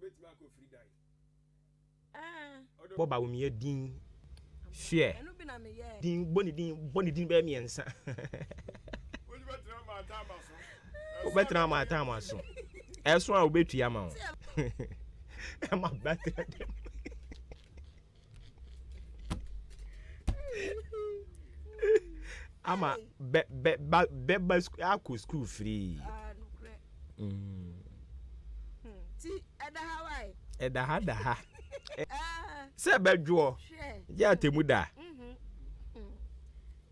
Speaker 7: bo ba wo mi din share din boni din be mi ensa betra ma time so eso a obetua ma o e ma betra dem ama be aku school free
Speaker 16: ti edahawai
Speaker 7: edaha se bedwo ya temuda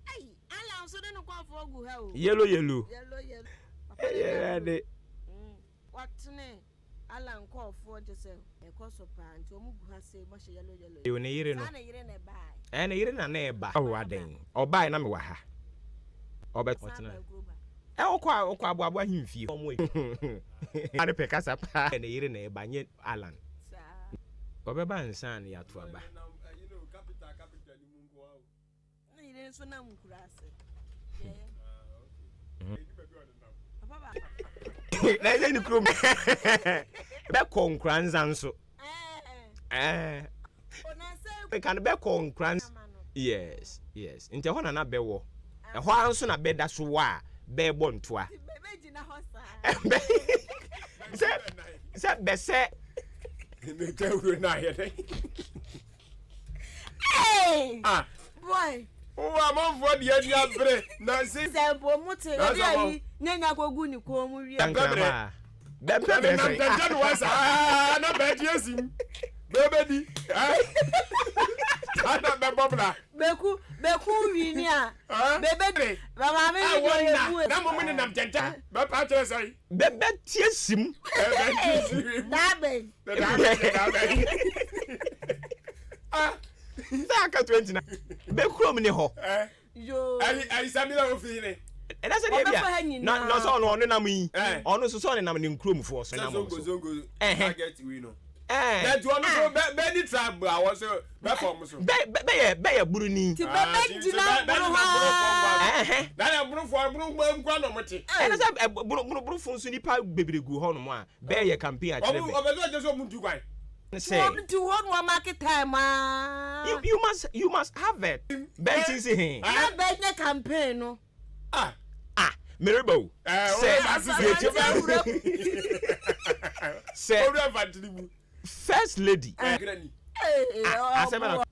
Speaker 16: ai ala so de no kwa fo gu ha o
Speaker 7: yellow de
Speaker 16: watne ala nko fo je se e ko so pa nti o mu gu ha se mo she yellow
Speaker 7: e woni yire no
Speaker 16: na yire na bai
Speaker 7: na yire na eba o waden o bai na me wa ha o bet watne okwa abo ahimfie o mo ane pe kasa pa na yire na eba nye alan o be ba nsan ya to aba
Speaker 16: na yire so na mukura ase
Speaker 7: na ye ni krom be konkranza nso be kan be konkranza yes nte ho na be wo e ho anso na be da so wa be bo ntoa
Speaker 16: be gina ho
Speaker 7: se be se
Speaker 17: ne tewro na ye dey
Speaker 16: boy
Speaker 17: wa mo fo dia dia bre na si
Speaker 16: sempo muti ri nyanya kogu ni ko mu wi
Speaker 7: bebre
Speaker 17: na tanja no wasa na be dia sim bebe di ana be bobla
Speaker 16: beku wi ni a bebe baba me ni do
Speaker 17: na mo ni nam tanja be pa chere sai
Speaker 7: bebe tie sim
Speaker 16: da be
Speaker 7: Saka 29 be krom ni ho
Speaker 16: yo
Speaker 17: ai samira o fi ni
Speaker 7: e da se dey bia no so no na mu yi ono so ne nam ni krom fo so na mo
Speaker 17: zongo target we no that one so be ni tribe a was be form so
Speaker 7: be ye buru ni
Speaker 16: ti be jina buru ha
Speaker 17: na ya buru fo buru kwa no moti
Speaker 7: e da se buru fo so nipa bebregu ho no mo a be ye campaign a kire be
Speaker 17: obezo je so muntu kwan
Speaker 16: say to what market time
Speaker 7: you must have it bentin see him
Speaker 16: na be campaign no
Speaker 7: Mirabo say first lady asema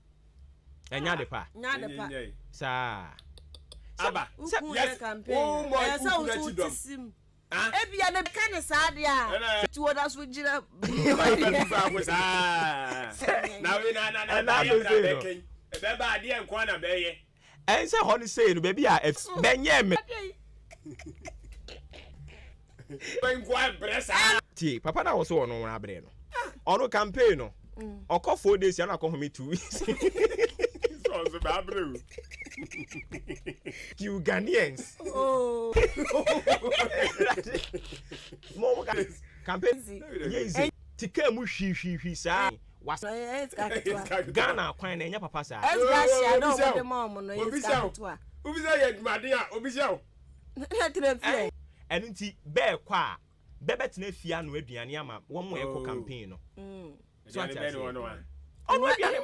Speaker 7: enya de pa sa
Speaker 17: aba
Speaker 16: yes campaign esa o tusim ebia na kan sa de a ti woda so gira
Speaker 17: na we na be ba de enko na be ye
Speaker 7: en say ho ni say no be bia benye me
Speaker 17: enko abresa
Speaker 7: ti papa na wo so no na abre no ono campaign no okọ 4 days ya na akọ home 2 weeks
Speaker 17: so ba abre
Speaker 7: you Ghanaians mo campaign yes tika mu hwi sa Ghana kwan na enya papa sa
Speaker 16: Esgasia no wo de mom no yes to a
Speaker 17: obisa ye dwade a obisa o
Speaker 16: na trefie
Speaker 7: enti be kwa a bebetena fia no aduane ama wo mo eko campaign no
Speaker 17: so ati ono
Speaker 7: aduane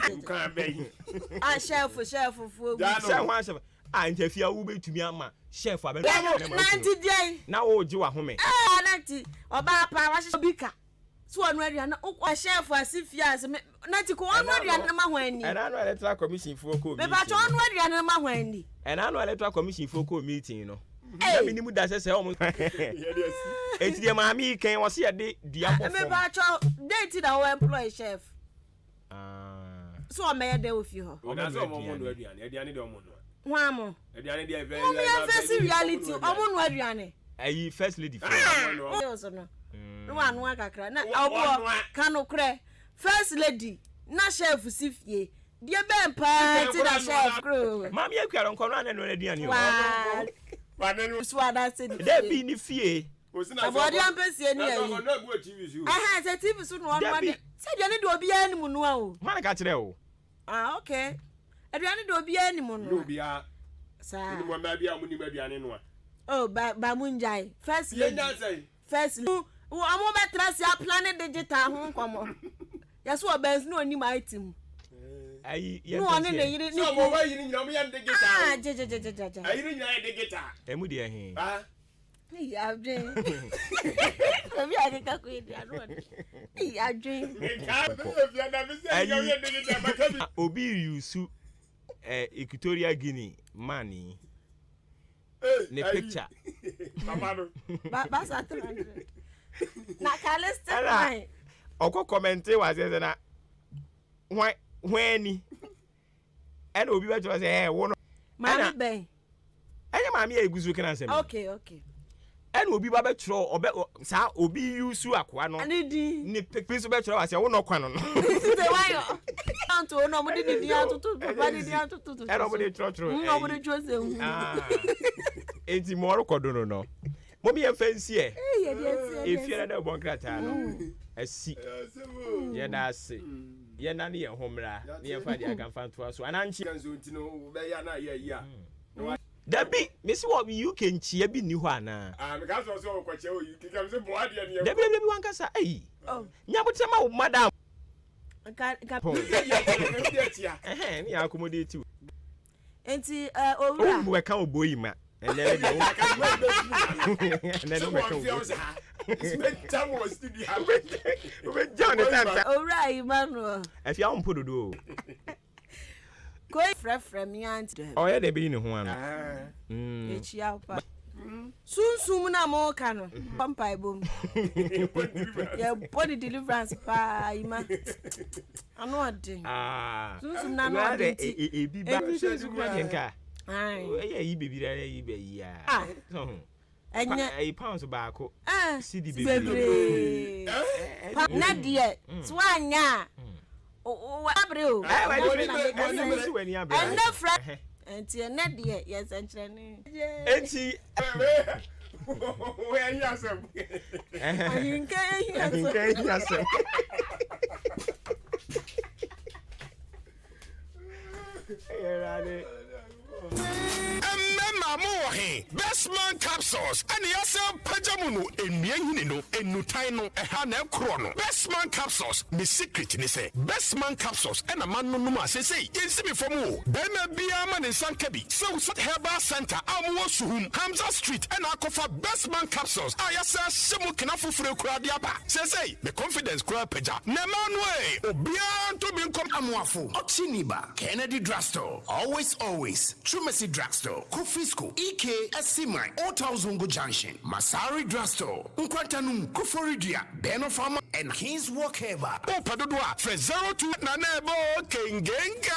Speaker 17: nka be
Speaker 16: chef fu
Speaker 7: chef nta fia wo betumi ama chef abe
Speaker 16: 90 day
Speaker 7: na wo ji wa home
Speaker 16: 90 oba pa wa shi bika so onu aduane o chef asifia as na ti ko onu aduane ma hwani
Speaker 7: na no electoral commission fu ko
Speaker 16: be ba cho onu aduane ma hwani
Speaker 7: na no electoral commission fu ko meeting no Let me nimu da say almost. Enti de maami kan wo se de dia bofo.
Speaker 16: Me ba cho date na wo employ chef. So me dey with you.
Speaker 17: Una so mo no aduane de omo no.
Speaker 16: Wa mo.
Speaker 17: Aduane de very
Speaker 16: very face reality. Omo no aduane.
Speaker 7: Ayi first lady for.
Speaker 16: No anu akakra na obo kanokre first lady na chef sifie. Die ben pa ti na chef kro.
Speaker 7: Mami akwa nko no anen no aduane o.
Speaker 16: Wa nenu so ada se di.
Speaker 7: Dey bi ni fie.
Speaker 16: Abodi ampesie ni ayi. Aha, se TV so no one man. Se aduane de obi animu no a o.
Speaker 7: Man ka kire o.
Speaker 16: Okay. Aduane de obi animu no.
Speaker 17: Obi a. Sa. Ni mo ma bia mo ni aduane no a.
Speaker 16: Oh, ba munjai. First lady. First lady. Amo betra si a plan digital ho nkomo. Yaso obens no oni my team.
Speaker 7: Ayi
Speaker 16: no one ne yiri ni.
Speaker 17: So mo wa yiri nyina mo yan digital.
Speaker 16: Ah, je.
Speaker 17: Ayi ni nyina digital.
Speaker 7: Emu de he.
Speaker 17: Ah.
Speaker 16: Ni abje. Obi akeka ko edi anu. Ni abje.
Speaker 7: Obi yusu Equatorial Guinea money. Ne picture.
Speaker 17: Mamano.
Speaker 16: Ba sa 300. Na kalesta nai.
Speaker 7: Oko comment was say na when ni. And obi ba to say eh wo no.
Speaker 16: Mami ben.
Speaker 7: Anya mami eguzu kana say.
Speaker 16: Okay.
Speaker 7: And obi ba be tro obe sa obi yusu akwa no. Ni picture so be tro was say wo no kwa no.
Speaker 16: Say why yo. Anto no mo di di atutu papa di atutu.
Speaker 7: E no mo di tro.
Speaker 16: No mo di jose.
Speaker 7: Enti mo ro kodo no. Mo mi fancy e. If you na bon krata no. Asi. Ye na ase. Ye na ne ye homra. Ne ye fa dia kan fa to so. Ananchi
Speaker 17: kanzo ntino be ya na ye ya.
Speaker 7: Dabi, Miss what you can cheer be new one.
Speaker 17: Me ka so so kwa che o you can say bo ade ne.
Speaker 7: Dabi wan kasa eh. Oh. Nyabotema madam.
Speaker 16: Ka
Speaker 7: ni accommodate you.
Speaker 16: Enti owura.
Speaker 7: We ka oboyi ma. And then we
Speaker 16: owura Emmanuel.
Speaker 7: If you put do.
Speaker 16: Go frɛ me aunt.
Speaker 7: Oh yeah, they be in ho an.
Speaker 16: Echia pa. Sunsum na mo ka no. Pampai bom. Yeah, body deliverance pa ima. Ano ade. Sunsum na no ade.
Speaker 7: E bi ba sunsum na nka. Ai. E baby ra e be ya. So.
Speaker 16: Enya
Speaker 7: e pounds ba ko. CD
Speaker 16: baby. Na die. Swanya. Oh, abreu. And no friend. Enti na de yes entrene.
Speaker 7: Enti
Speaker 17: we anyasem.
Speaker 16: Ahinka
Speaker 7: anyasem.
Speaker 18: Best man capsules and yasem pajamunu enmienhini no enutai no eha na ekro no. Best man capsules me secret ni say best man capsules and a man no no ma say yensi me from wo dem bia ma ne sankabi so herbal center amwo suhum Hamza Street and akofa best man capsules ayasa shemu kinafo fure kura dia ba say the confidence kura peja na manwe obia to be come amwafo Oxiniba Kennedy Drugstore always Trumesi Drugstore Kufisco EK Asimai Otazungu Junction Masari Drugstore Nkwatanum Kuforidia Beno Farmer and his Walkeva Opadodwa for 02 Nanebo Kengenga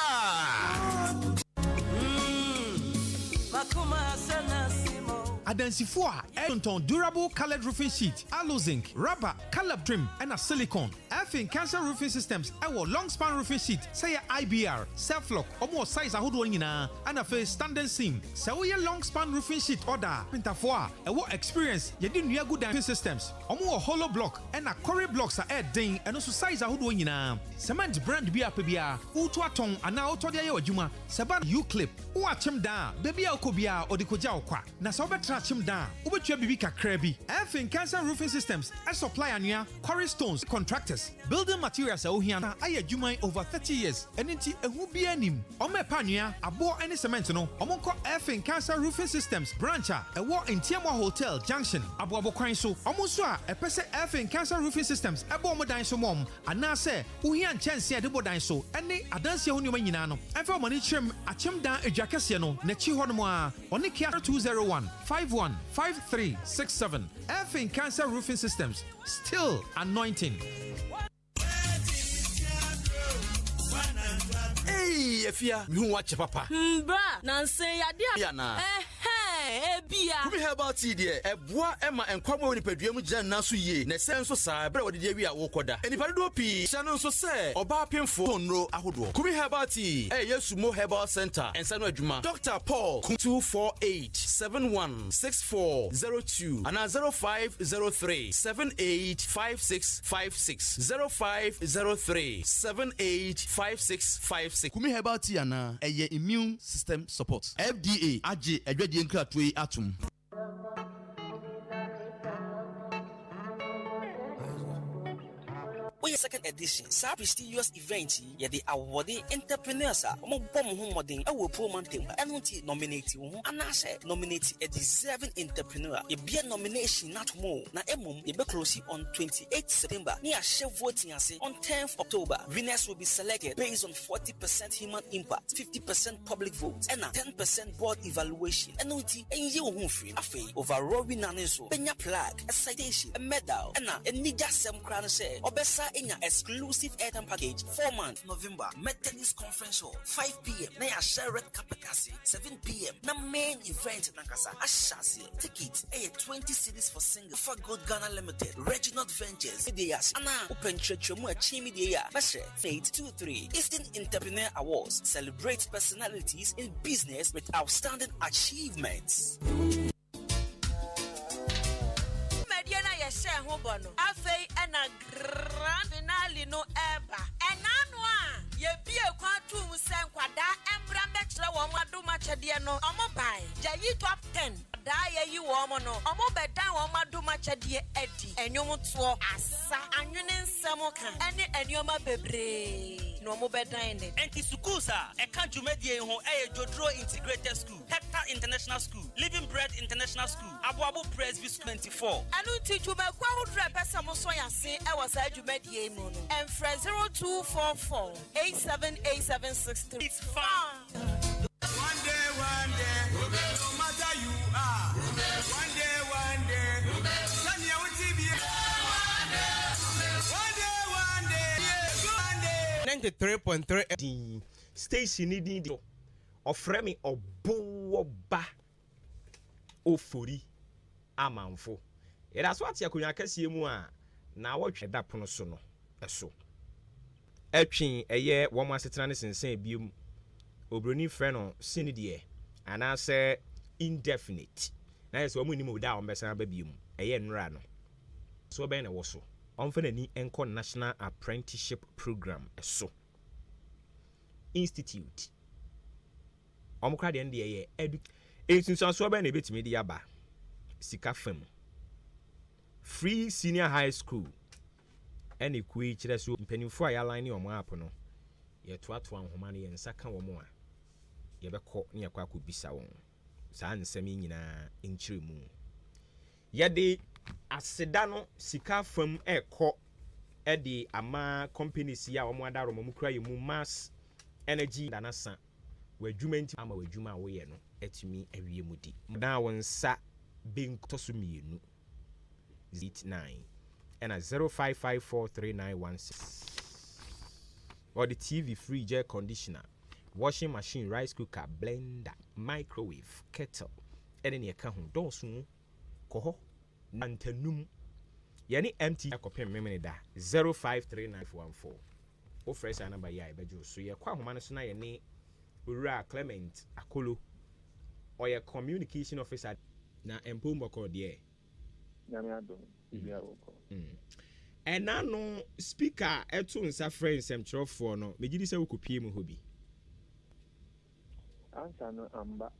Speaker 19: Adansifoɔ a ɛtonton durable colored roofing sheet, aloe zinc, rubber, color trim, and a silicone. Effing Cancer Roofing Systems ɛwɔ long span roofing sheet, say IBR, self-lock, ɔmo size ahodoɔ nyinaa, and a standard seam. Sɛ woyɛ long span roofing sheet order, pintafoɔ a ɛwɔ experience, yɛde nnua good roofing systems, ɔmo wɔ hollow block, and a quarry blocks a ɛden, and also size ahodoɔ nyinaa. Cement brand bi apɛ bia, wotu atɔn anaa wotɔ de ayɛ adwuma, sɛba U-clip, woakyem da, baby a wokɔ bia ɔde kɔgya wokwa. Na sɛ wobɛtra achim da, wobɛtua bibi kakra bi. Effing Cancer Roofing Systems, supply anua, quarry stones, contractors, building materials a ohia na ayɛ adwuma over 30 years. Ɛno nti ɛhu bi anim. Ɔmo ɛpa anua, aboɔ ɛne cement no, ɔmo nkɔ Effing Cancer Roofing Systems branch a ɛwɔ Ntiamwa Hotel Junction, aboabo kwan so. Ɔmo nso a ɛpɛ sɛ Effing Cancer Roofing Systems ɛbɔ ɔmo dan so mom, anaasɛ ohia nkyɛnse a de bɔ dan so, ɛne adanse ho nneɛma nyinaa no. Ɛmfa ɔmo ne kyerɛm achim dan adwa kɛseɛ no, n'akyi hɔ no mu a, ɔne Kia 201 51 081-5367. Effing Cancer Roofing Systems. Still anointing.
Speaker 20: Hey, Efia, you watch papa.
Speaker 16: Bra, Nancy,
Speaker 20: Yana.
Speaker 16: Ebia.
Speaker 20: Kumi herbal tea there. Ebua Emma and Kwamo ni peduemu jan nasu ye. Ne senso sa bre wodi wi a wokoda. Enipa do pi. Channel so say oba pemfo onro ahodo. Kumi herbal tea. Yesumo Herbal Center. Ensano adwuma. Dr. Paul 248-716402 and 0503-785656 0503-785656. Kumi herbal tea ana eye immune system support. FDA AJ edwedi nkratwe atum.
Speaker 21: Second edition, sa prestigious event, ye the awarded entrepreneurs are bomb modern a proman team, and nominate you, and I say nominate a deserving entrepreneur. Ye be a nomination, not more. Na emum, ye be close on 28th September. Near share voting on 10th October. Winners will be selected based on 40% human impact, 50% public vote, and a 10% board evaluation. And you won't free. Afe overall winners, penya plaque, a citation, a medal, and a nija sem crown say, obesa in your exclusive airtime package 4 months November Methodist Conference Hall 5 p.m. na ya share red carpet 7 p.m. na main event nankasa ashasi ticket 20 cities for single for good Ghana Limited Reginald Ventures ideas ana open church mu achimi de ya bashe 823 Eastern Entrepreneur Awards celebrate personalities in business with outstanding achievements.
Speaker 16: Share hobono afei ena grand finale no eba enanwa ye bie kwatu musen kwada embra mekre wo maduma chede no omobai jayi top 10 da ye yi wo mo no omobeda wo maduma chede edi enwom to asa anwene nsem kan ene enioma bebre no omobedan ne enti sukusa e kan jumedie ho jodro integrated school Hector International School Living Bread International School Abuabu Presby 24 anu teacher be kwa hudre pesa mo so yase e was adwumadie mu no and 0244878763 it's fun.
Speaker 6: One day no matter you are one day Sanya TV one day
Speaker 7: 93.3 station ni di ofre mi obowoba ofori amanfo era so atia konya kase mu a na wotwe da pono so no eso atwen eye wo mo asetena ne sensen biem obroni frɛ no sinidie ana se indefinite na yeso mo nim da o mbesa ba biem eye nra no so be na wo so onfa nani enko national apprenticeship program eso institute omukra de ndie ye edu esunsan so be na betimi de yaba sika fam free senior high school any kwe kire so mpanimfo a ya line omo app no ye toato anhoma ne ye nsaka wo mo a ye bekọ ne yakwa akobisa won saa nsem nyina enkyire mu ye de aseda no sika fam ekọ de ama companies ya omo adaro mo kura ye mu mass energy danasa wadwuma ama wadwuma wo ye no etimi awie mu di dan won sa bentoso mienu 89 and a 05543916 or the TV fridge air conditioner washing machine rice cooker blender microwave kettle and any account dosun koho nantanum yani empty akopem memene da 053914 o fresh number ya ibejo so ye kwa homa no so na ye ne owura Clement Akolo or your communication officer na empomboko de and no speaker eto nsa friends em trofo no megidi se wokopie mu hobi
Speaker 22: answer no amba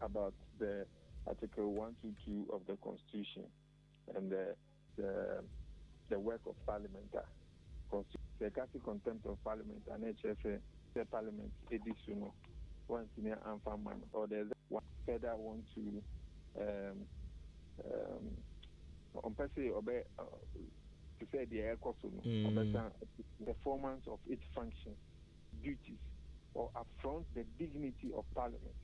Speaker 22: about the article 122 of the constitution and the work of parliament the category contempt of parliament and HFA the parliament edisuno one senior and farmer or there's one further want to on per se obey to say the air cost performance of its functions, duties, or affront the dignity of parliament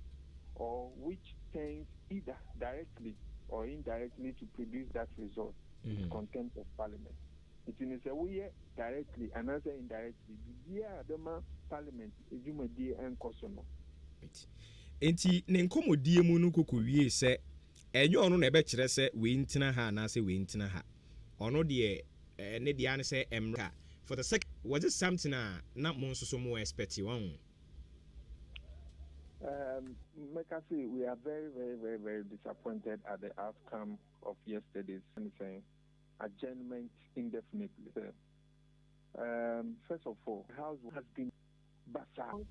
Speaker 22: or which tends either directly or indirectly to produce that result is contempt of parliament. It is a way directly, another indirectly. The Adama parliament is and Kosono.
Speaker 7: Enti ne nkomodie mu no kokowie se enyo ono na ebe kire se we ntina ha na se we ntina ha. Ono de ne dia ne se emra. For the second, was it something na mo nso mo expect one?
Speaker 22: Like I say, we are very, very, very, very disappointed at the outcome of yesterday's adjournment indefinitely. First of all, the House has been basal,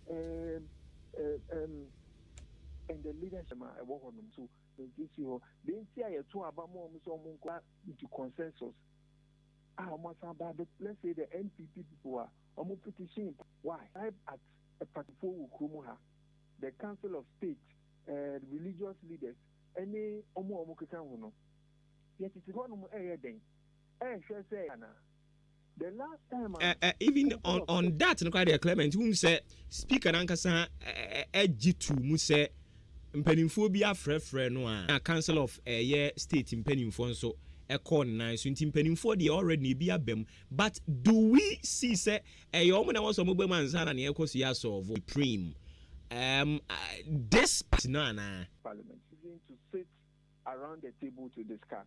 Speaker 22: and the leadership I work on them too. They say I two about more into consensus. Let's say the NPP people are almost petitioning. Why? At a particular Kumuha. The Council of State, religious leaders, any omo kekano. Yet it is one area then. The last time
Speaker 7: even on that, no quite Clement, whom said Speaker Nankasa G2 Muse Mpenimphobia Frefre no a Council of State in Penimfonso a corn nice in Penimfo the already be a bem. But do we see say a yoman was a mobile man's and the Ecosia of Supreme? This parliament
Speaker 22: is going to sit around the table to discuss.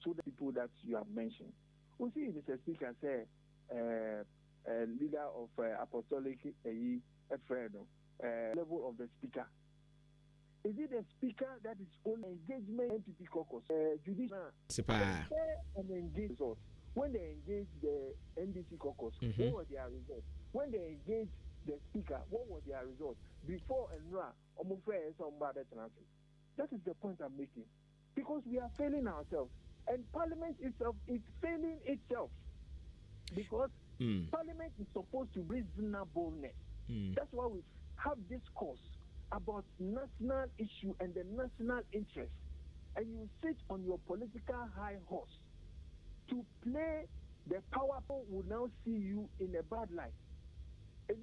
Speaker 22: So the people that you have mentioned, we see Mr. Speaker say, leader of apostolic level of the speaker. Is it the speaker that is on engagement NPP caucus? Judicial and engage results. When they engage the NDC caucus, what were their results? When they engage the speaker, what was their result? Before and now, that is the point I'm making. Because we are failing ourselves. And Parliament itself is failing itself. Because Parliament is supposed to reasonableness. That's why we have this course about national issue and the national interest. And you sit on your political high horse to play. The powerful will now see you in a bad light.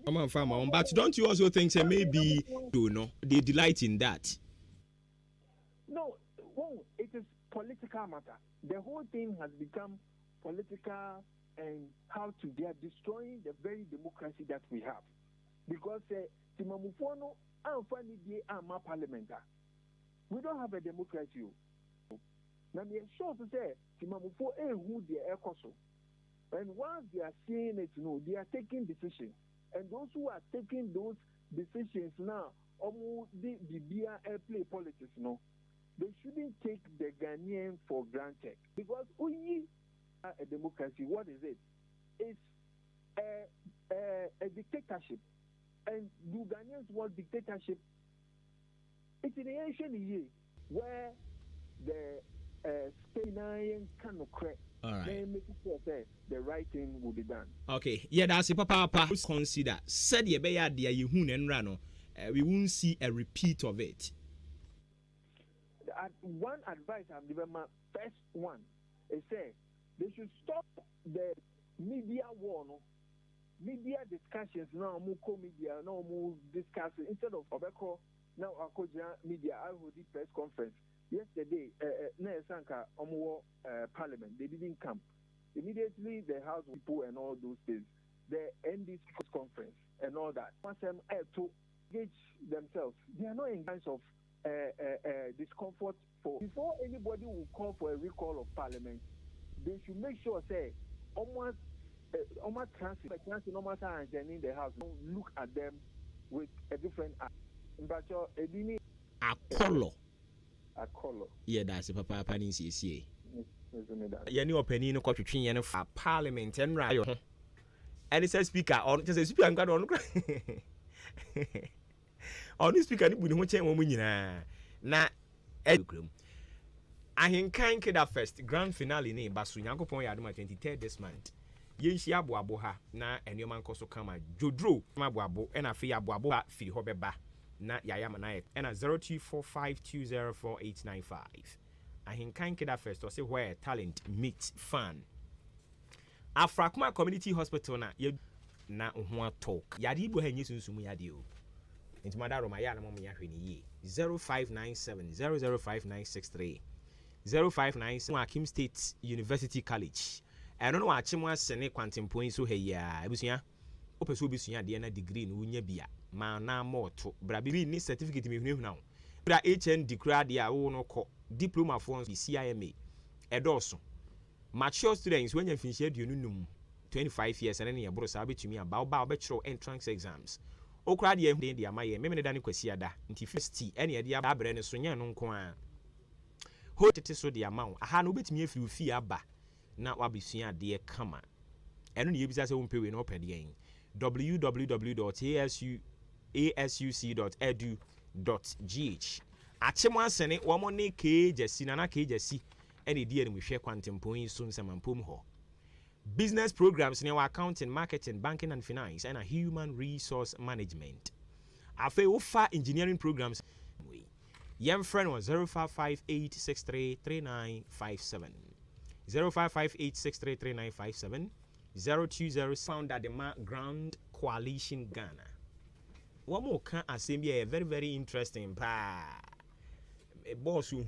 Speaker 7: Come on, farmer. But don't you also think that maybe they delight in that?
Speaker 22: No, it is political matter. The whole thing has become political, and how to they are destroying the very democracy that we have. Because Timamufono and parliamentar. We don't have a democracy. Now we are sure to say Timamufo who they are also. And once they are seeing it, they are taking decisions. And those who are taking those decisions now, the play politics, they shouldn't take the Ghanaian for granted. Because we are a democracy. What is it? It's a dictatorship. And do Ghanaians want dictatorship? It's in the ancient year where the Spainian cannot crack.
Speaker 7: All right.
Speaker 22: Then make sure that the right thing will be done.
Speaker 7: Okay. Yeah, that's it, Papa. Consider said ye be ya dia ye hu ne nra we won't see a repeat of it.
Speaker 22: One advice I've given, my first one is say they should stop the media war, media discussions now. More media now, more discussing instead of Obeko now. Media I hold the press conference yesterday. Parliament they didn't come immediately. The House people and all those things, the NDC conference and all that. Want them to engage themselves. They are not in kinds of discomfort for. Before anybody will call for a recall of Parliament, they should make sure say almost transit no matter and in the House. Don't look at them with a different eye. But a color.
Speaker 7: Yeah, that's a papa panning CCA. Yeah, new opinion no twetwe no for Parliament and right. And it says speaker on just a speaker and got on. On this speaker, you know what I'm na Ahenkan Keda Fest grand finale ne Basu Nyankopon Yadoma 23rd this month. Yenshi aboabo ha na enyoman koso kama Jodro aboabo na afi aboabo ba firi ho beba na yaya manaye na 0245204895. Ahenkan Keda Fest or say where talent meets fun. Afrakuma Community Hospital na ho talk. Yadi bo ha nyesunsumu yadi o. Into my dad, my yana, mommy, 0597 005963 0597 Akim State University College. I don't know what Chimwa Sene Quantum Point so hey, Ebusia. Opeso Bisuya, Diana degree in Unya Bia. Mana more to Brabi need certificate me now. Bra HN declare their own diploma forms, the CIMA. Edoso. Mature students, when you finish you know 25 years and then you brought Sabi to me about bachelor entrance exams. Okra the MD, the Amaya, Memon Dani Quesiada, into 50, any idea about Brand Sonia non quan. Hold it so the amount. I had no bit me if you fear ba. Now I'll be seeing a dear comma. And you be as a won't pay no pay again. www.asuc.edu.gh. Achimwa sene wamone ke jesi nana ke jesi any dear we share quantum point soon some ho. Business programs in our accounting, marketing, banking and finance and a human resource management. Afe ofa engineering programs. Young friend was 0558633957. 0558633957. 020 found at the Grand Coalition Ghana. One more can assembly a very, very interesting pa. A boss who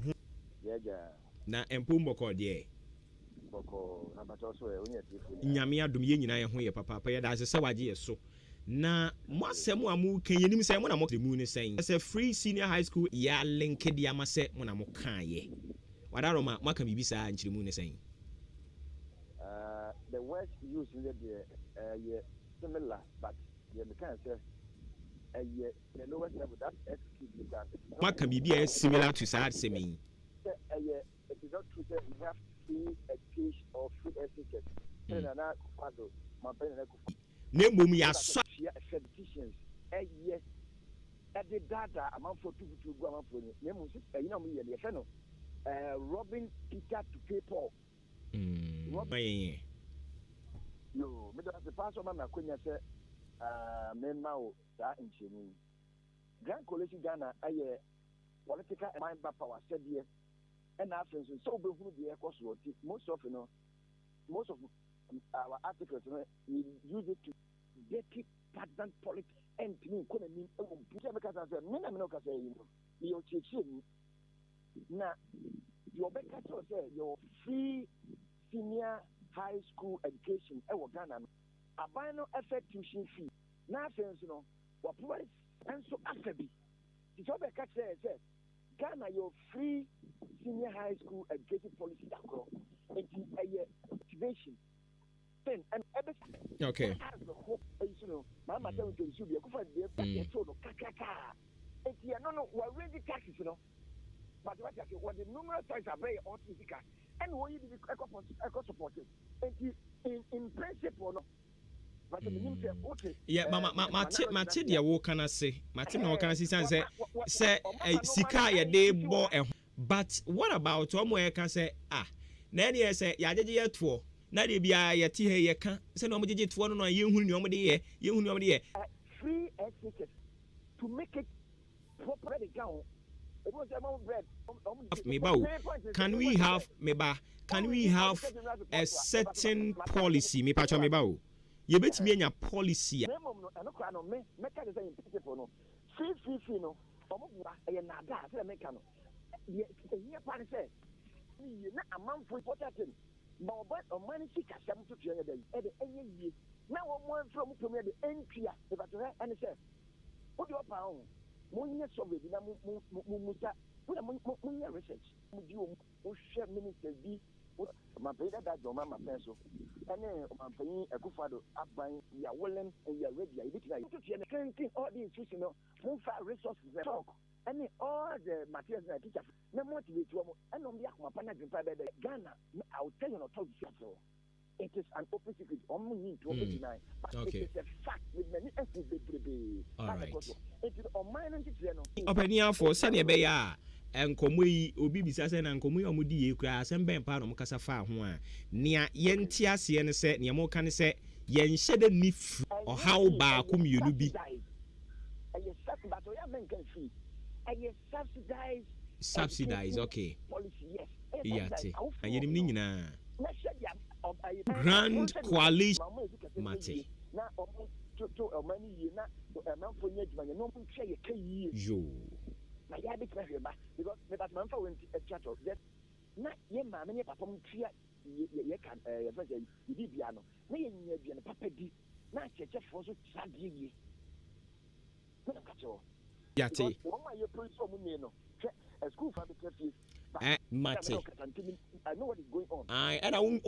Speaker 7: na empumbo called ye. Nyamia dumye nyina ye ho ye papa ya da se waje so. Na mwasemu amu kan yenim se mo na mo the moon saying. As a free senior high school ya link dia ma se mo na mo kan ye. Wadaro ma maka bibisa nchiri moon saying.
Speaker 22: The words used in the similar, but the mechanic the lowest level that execute that.
Speaker 7: What can be similar to sad semi?
Speaker 22: It is not true that we have free education or free education.
Speaker 7: Name me as
Speaker 22: statisticians. Yes, at the data amount for 2 to go amount for you know me, Robin Peter to pay Paul. Yo, me the pastor man akonya say memma o sa nchemu Grand Coalition Ghana aye political mind power said here and after so be who the course most of our articles we use it to get partisan politics and me come mean because I said me na me no ka say you cheche na your better say your free senior high school education Ghana abano effect tuition fee na sense no what price and so after be the job say Ghana your free senior high school education policy across into a activation then and
Speaker 7: okay
Speaker 22: you know mama tell you should be a good idea no we're raising taxes you know but what the numerous sites are very autistic and what you eco supported in principle no but the minister okay
Speaker 7: yeah mate dia wo kana se mate na wo kana se say sika ya dey bo but what about omo e ka say na any say ya jeje ye to na de bia ye ti he ye ka say na omo jeje to no ye hunu ni omo de ye
Speaker 22: free education to make it proper down.
Speaker 7: Can we have a certain policy? Me pacha me ba o. You bet me anya policy.
Speaker 22: Free no. Omobua e na da say make no. Ye here pan say na amam for important. Ma o man sika sam to tue ya dey. E dey enye yie. Na wo mo from premier the entria. E ba to and say what do you pa Munya survey na musa munya research mudi o share minister bi ma pay that joma ma penso ene ma pay ekufado aban ya willing and ya ready ya bit na to tie na all the institution no resources talk ene all the materials na teacher na motivate wo ene o bia kuma pana gimpa be Ghana I will tell you not to so it is an open secret.
Speaker 7: Okay.
Speaker 22: It is a fact with many baby.
Speaker 7: All right.
Speaker 22: It is on my
Speaker 7: opinion for Sunny Beya and Komui Obi Bisa and Komui Omudi Kras and Ben Pan Casafa Hua. Nia Yentia Siena said, Niamo can say, Yen shed a nif or how ba cum you be. Subsidize, okay. Yes. And you didn't Grand Coalition Mate.
Speaker 2: to money ye na man for ye man no mun share ye
Speaker 7: yo
Speaker 2: na ya be try ba because me that man for went a chat of just na ye ma me papa mun tria ye kan ye fa say ye bia no na ye nya bia no papa di na cheche for so sadie ye na ka cho
Speaker 7: yate
Speaker 2: one my ye police for me no a school for the fees
Speaker 7: Mate
Speaker 2: I know what is going on
Speaker 7: and I won't